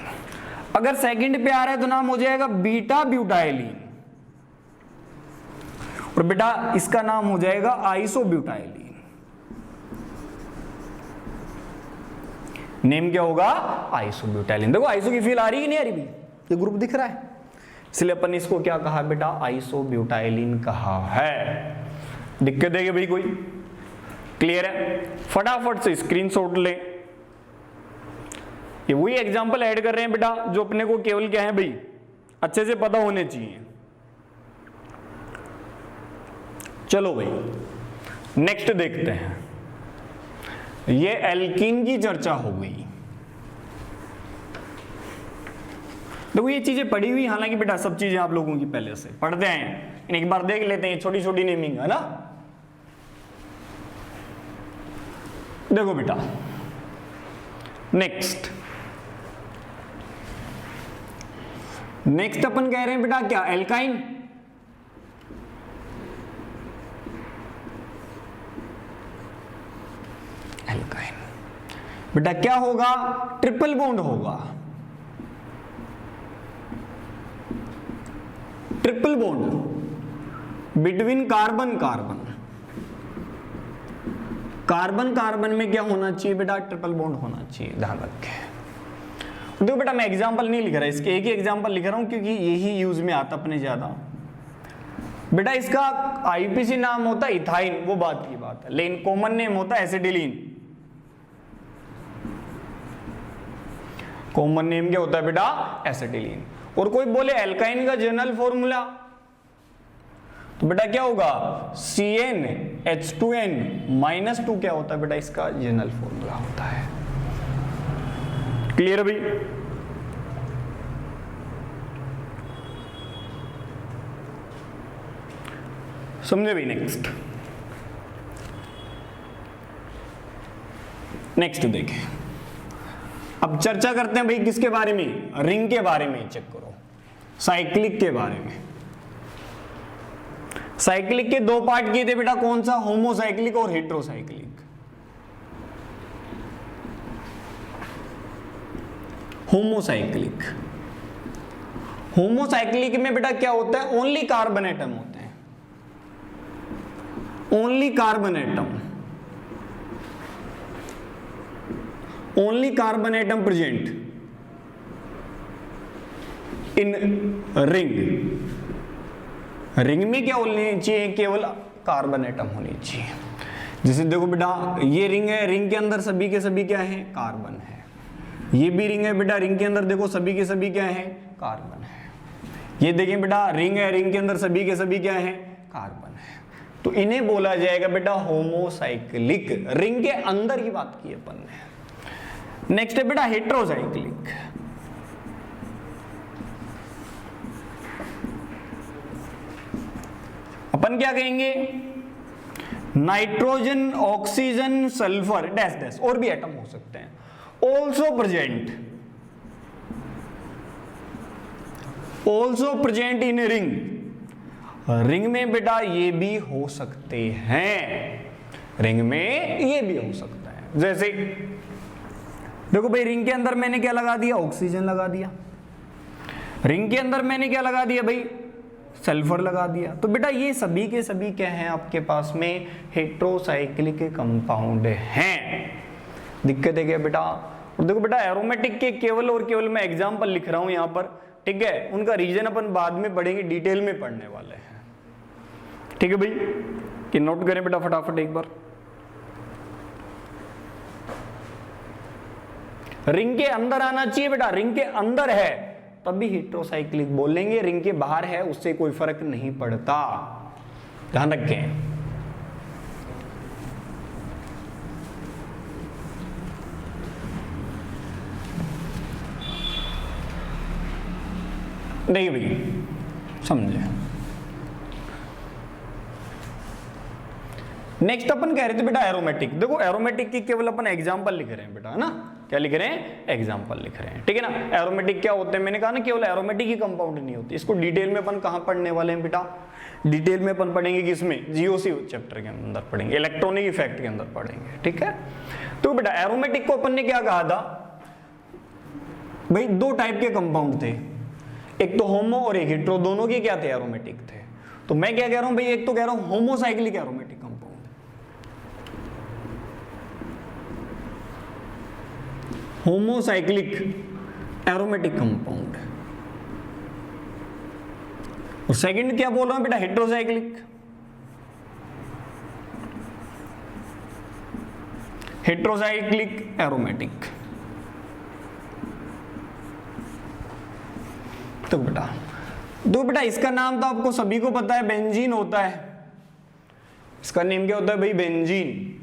अगर सेकंड पे आ रहा है तो नाम हो जाएगा बीटा ब्यूटाइलिन, और बेटा इसका नाम हो जाएगा आइसोब्यूटाइलिन। नेम क्या होगा, आइसोब्यूटाइलिन। देखो आइसो की फील आ रही है नहीं आ रही भी, ये ग्रुप दिख रहा है, इसलिए अपन इसको क्या कहा बेटा, आइसोब्यूटाइलिन कहा है। दिक्कत है भाई कोई, क्लियर है? फटाफट से स्क्रीनशॉट ले। ये वही एग्जांपल ऐड कर रहे हैं बेटा जो अपने को केवल क्या है भाई अच्छे से पता होने चाहिए। चलो भाई नेक्स्ट देखते हैं, ये एल्कीन की चर्चा हो गई। देखो ये चीजें पढ़ी हुई, हालांकि बेटा सब चीजें आप लोगों की पहले से पढ़ते हैं, एक बार देख लेते हैं, छोटी छोटी नेमिंग है ना। देखो बेटा नेक्स्ट अपन कह रहे हैं बेटा क्या, एल्काइन। एल्काइन बेटा क्या होगा, ट्रिपल बॉन्ड होगा, triple bond between carbon carbon. Carbon carbon में क्या होना चाहिए बेटा, ट्रिपल बॉन्ड होना चाहिए, ध्यान रखें। देखो बेटा मैं एग्जांपल नहीं लिख रहा, इसके एक ही एग्जांपल लिख रहा हूं क्योंकि यही यूज में आता अपने ज्यादा। बेटा इसका आईयूपीसी नाम होता है इथाइन, वो बात की बात है, लेकिन कॉमन नेम होता है एसिटिलीन। कॉमन नेम क्या होता है बेटा, एसिटिलीन। और कोई बोले एल्काइन का जनरल फॉर्मूला, तो बेटा क्या होगा, CnH2n-2 क्या होता है बेटा, इसका जनरल फॉर्मूला होता है। क्लियर भाई? समझे भाई? नेक्स्ट देखें, अब चर्चा करते हैं भाई किसके बारे में, रिंग के बारे में। चेक करो साइक्लिक के बारे में। साइक्लिक के दो पार्ट किए थे बेटा, कौन सा, होमोसाइक्लिक और हेट्रोसाइक्लिक। होमोसाइक्लिक, होमोसाइक्लिक में बेटा क्या होता है, ओनली कार्बन एटम होते हैं, only carbon atom, only carbon atom present in ring. Ring में क्या होनी चाहिए, केवल कार्बन एटम होनी चाहिए। जैसे देखो बेटा ये रिंग है, रिंग के अंदर सभी के सभी क्या है, कार्बन है। ये भी रिंग है बेटा, रिंग के अंदर देखो सभी के सभी क्या है, कार्बन है। ये देखें बेटा रिंग है, रिंग के अंदर सभी के सभी क्या है, कार्बन है। तो इन्हें बोला जाएगा बेटा होमोसाइक्लिक, रिंग के अंदर की बात की अपन ने। नेक्स्ट है बेटा हेट्रोसाइक्लिक। अपन क्या कहेंगे, nitrogen, oxygen, sulphur dash dash और भी एटम हो सकते हैं, also present in ring. Ring में बेटा ये भी हो सकते हैं, रिंग में ये भी हो सकता है। जैसे देखो भाई रिंग के अंदर मैंने क्या लगा दिया, ऑक्सीजन लगा दिया। रिंग के अंदर मैंने क्या लगा दिया भाई, सल्फर लगा दिया। तो बेटा ये सभी के सभी क्या हैं आपके पास में, हेट्रोसाइक्लिक कंपाउंड हैं। दिक्कत है क्या बेटा? और देखो बेटा एरोमेटिक के केवल और केवल मैं एग्जांपल लिख रहा हूं यहां पर, ठीक है, उनका रीजन अपन बाद में पढ़ेंगे, डिटेल में पढ़ने वाले हैं। ठीक है भाई, कि नोट करें बेटा फटाफट एक बार। रिंग के अंदर आना चाहिए बेटा, रिंग के अंदर है तब भी हेट्रोसाइक्लिक बोलेंगे, रिंग के बाहर है उससे कोई फर्क नहीं पड़ता, ध्यान रखें। देखिए भाई समझे। नेक्स्ट अपन कह रहे थे बेटा एरोमेटिक। देखो एरोमेटिक की केवल अपन एग्जांपल लिख रहे हैं बेटा, है ना, क्या लिख रहे हैं, एग्जांपल लिख रहे हैं, ठीक है ना। एरोमेटिक क्या होते हैं, मैंने कहा ना केवल एरोमेटिक ही कंपाउंड नहीं होती, इसको डिटेल में अपन कहां पढ़ने वाले हैं बेटा, डिटेल में अपन पढ़ेंगे किसमें, जीओसी चैप्टर के अंदर पढ़ेंगे, इलेक्ट्रॉनिक इफेक्ट के अंदर पढ़ेंगे, ठीक है। तो बेटा एरोमेटिक को अपन ने क्या कहा था भाई, दो टाइप के कंपाउंड थे, एक तो होमो और एक हेट्रो, दोनों के क्या थे, एरोमेटिक थे। तो मैं क्या कह रहा हूं भाई, एक तो कह रहा हूं homocyclic aromatic compound, homocyclic aromatic compound, और सेकंड क्या बोल रहा हूं बेटा, हेट्रोसाइक्लिक, हेट्रोसाइक्लिक एरोमेटिक। तो बेटा इसका नाम तो आपको सभी को पता है, बेंजीन होता है। इसका नेम क्या होता है भाई, बेंजीन।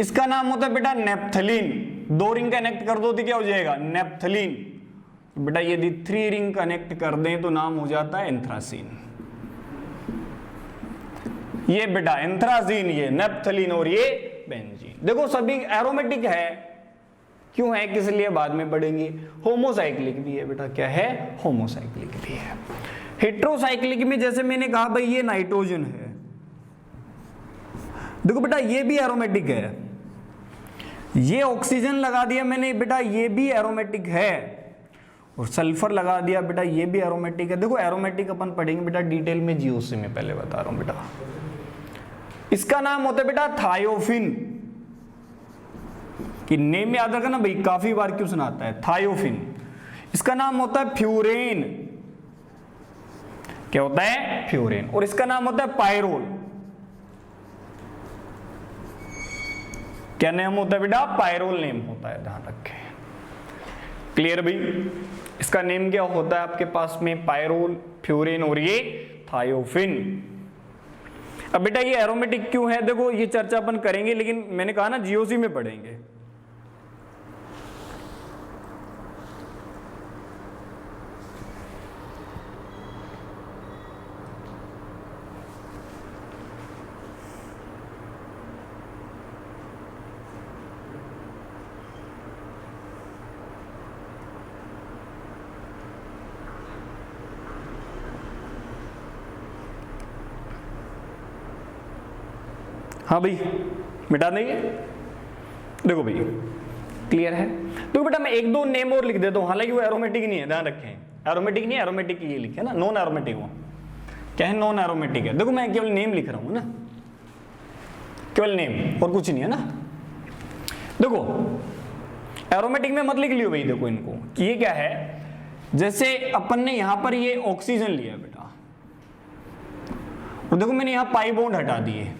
इसका नाम होता है बेटा नेप्थलीन। दो रिंग कनेक्ट कर दो तो क्या हो जाएगा, नेप्थलीन। बेटा यदि 3 रिंग कनेक्ट कर दें तो नाम हो जाता है एंथ्रासीन। ये बेटा एंथ्रासीन, ये नेप्थलीन और ये बेंजीन। देखो सभी एरोमेटिक है, क्यों है किस लिए बाद में पढ़ेंगे। होमोसाइक्लिक भी है बेटा, क्या है, होमोसाइक्लिक भी है। हेट्रोसाइक्लिक में जैसे मैंने कहा भाई ये नाइट्रोजन है, देखो बेटा ये भी एरोमेटिक है, ये ऑक्सीजन लगा दिया मैंने बेटा, ये भी एरोमेटिक है, और सल्फर लगा दिया बेटा, ये भी एरोमेटिक है। देखो एरोमेटिक अपन पढ़ेंगे बेटा डिटेल में, जीओसी में पहले बता रहा हूं बेटा। इसका नाम होता है बेटा थायोफिन, कि नेम याद रखना भाई, काफी बार क्यों सुनाता है, थायोफिन। इसका नाम होता है फ्यूरेन, क्या होता है, फ्यूरेन। और इसका नाम होता है पायरोल, क्या नेम होता है बेटा, पायरोल नेम होता है, ध्यान रखें। क्लियर भाई, इसका नेम क्या होता है आपके पास में, पायरोल, फ्यूरेन और ये थायोफिन। अब बेटा ये एरोमेटिक क्यों है, देखो ये चर्चा अपन करेंगे, लेकिन मैंने कहा ना जीओसी में पढ़ेंगे। हाँ भाई मिटा देंगे, देखो भाई क्लियर है। तो बेटा मैं एक दो नेम और लिख देता हूं, हालांकि वो एरोमेटिक नहीं है, ध्यान रखें, एरोमेटिक नहीं है, एरोमेटिक ये लिखे ना, नॉन एरोमेटिक हो, क्या है, नॉन एरोमेटिक है। देखो मैं केवल नेम लिख रहा हूं ना, केवल नेम और कुछ नहीं है ना। देखो एरोमेटिक में मत लिख लियो भाई, देखो इनको कि ये क्या है, जैसे अपन ने यहां पर ये ऑक्सीजन लिया बेटा, और देखो मैंने यहां पाई बॉन्ड हटा दिए,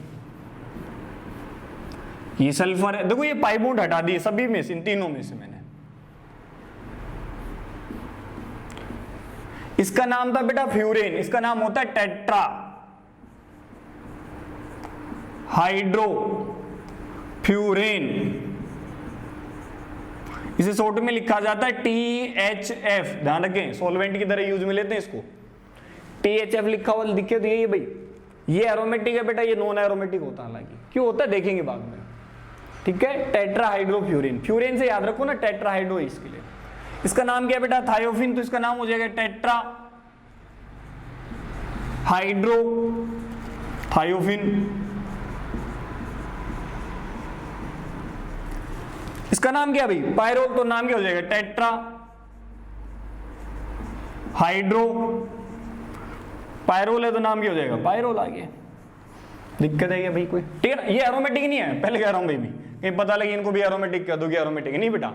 ये सल्फर है, देखो ये पाई बॉन्ड हटा दिए सभी में से, इन तीनों में से मैंने। इसका नाम था बेटा फ्यूरेन, इसका नाम होता है टेट्रा हाइड्रो फ्यूरेन, इसे शॉर्ट में लिखा जाता है THF, ध्यान रखें, सॉल्वेंट की तरह यूज में लेते हैं इसको, THF लिखा हुआ दिखे तो ये भाई, ये एरोमेटिक है बेटा, ये नॉन एरोमेटिक होता है, हालांकि क्यों होता है देखेंगे बाद में, ठीक है। टेट्राहाइड्रोफ्यूरिन, फ्यूरिन से याद रखो ना, टेट्राहाइड्रो इसके लिए। इसका नाम क्या बेटा, थायोफिन, तो इसका नाम हो जाएगा टेट्रा हाइड्रो थायोफिन। इसका नाम क्या भाई, पायरोल, तो नाम क्या हो जाएगा, टेट्रा हाइड्रो पायरोल है तो नाम क्या हो जाएगा, पायरोल। आगे दिक्कत है क्या भाई कोई, ठीक है ना। ये एरोमेटिक नहीं है, पहले कह रहा हूं भाई, भी कहीं पता लगे इनको भी एरोमेटिक कह दो कि एरोमेटिक नहीं बेटा,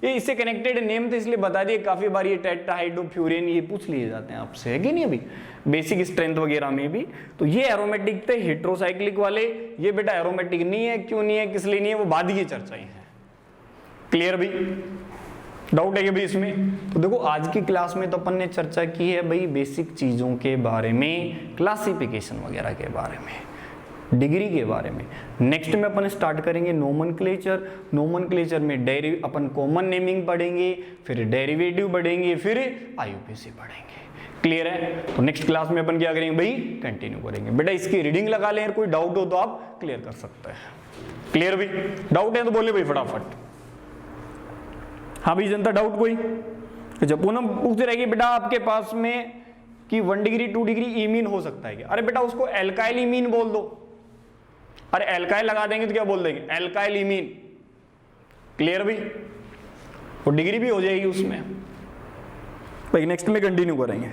ये इससे कनेक्टेड नेम थे इसलिए बता दिए। काफी बार ये टेट्राहाइड्रोफ्यूरिन ये पूछ लिए जाते हैं आपसे, है कि नहीं अभी बेसिक स्ट्रेंथ वगैरह में भी। तो ये एरोमेटिक थे हेट्रोसाइक्लिक वाले, ये बेटा एरोमेटिक नहीं है, क्यों नहीं है, किस लिए नहीं है, वो बाद की चर्चाएं हैं। क्लियर भी? डाउट है क्या भाई इसमें? तो देखो आज की क्लास में तो अपन ने चर्चा की है भाई बेसिक चीजों के बारे में, क्लासिफिकेशन वगैरह के बारे में, डिग्री के बारे में। नेक्स्ट में अपन स्टार्ट करेंगे नोमेनक्लेचर। नोमेनक्लेचर में अपन कॉमन नेमिंग पढ़ेंगे, फिर डेरिवेटिव पढ़ेंगे, फिर आईयूपीएसी पढ़ेंगे। क्लियर है? तो नेक्स्ट क्लास में अपन क्या करेंगे भाई, कंटिन्यू करेंगे। बेटा इसकी रीडिंग लगा लें, कोई डाउट हो तो आप क्लियर कर सकते हैं। क्लियर भी? डाउट है तो बोले भाई फटाफट। हाँ भाई जनता, डाउट कोई? जब पूनम पूछते रहेगी बेटा आपके पास में कि 1 डिग्री 2 डिग्री इमीन हो सकता है क्या? अरे बेटा उसको एल्काइल इमीन बोल दो। अरे एल्काइल लगा देंगे तो क्या बोल देंगे, एल्काइल इमीन। क्लियर भी? वो डिग्री भी हो जाएगी उसमें। भाई नेक्स्ट में कंटिन्यू करेंगे।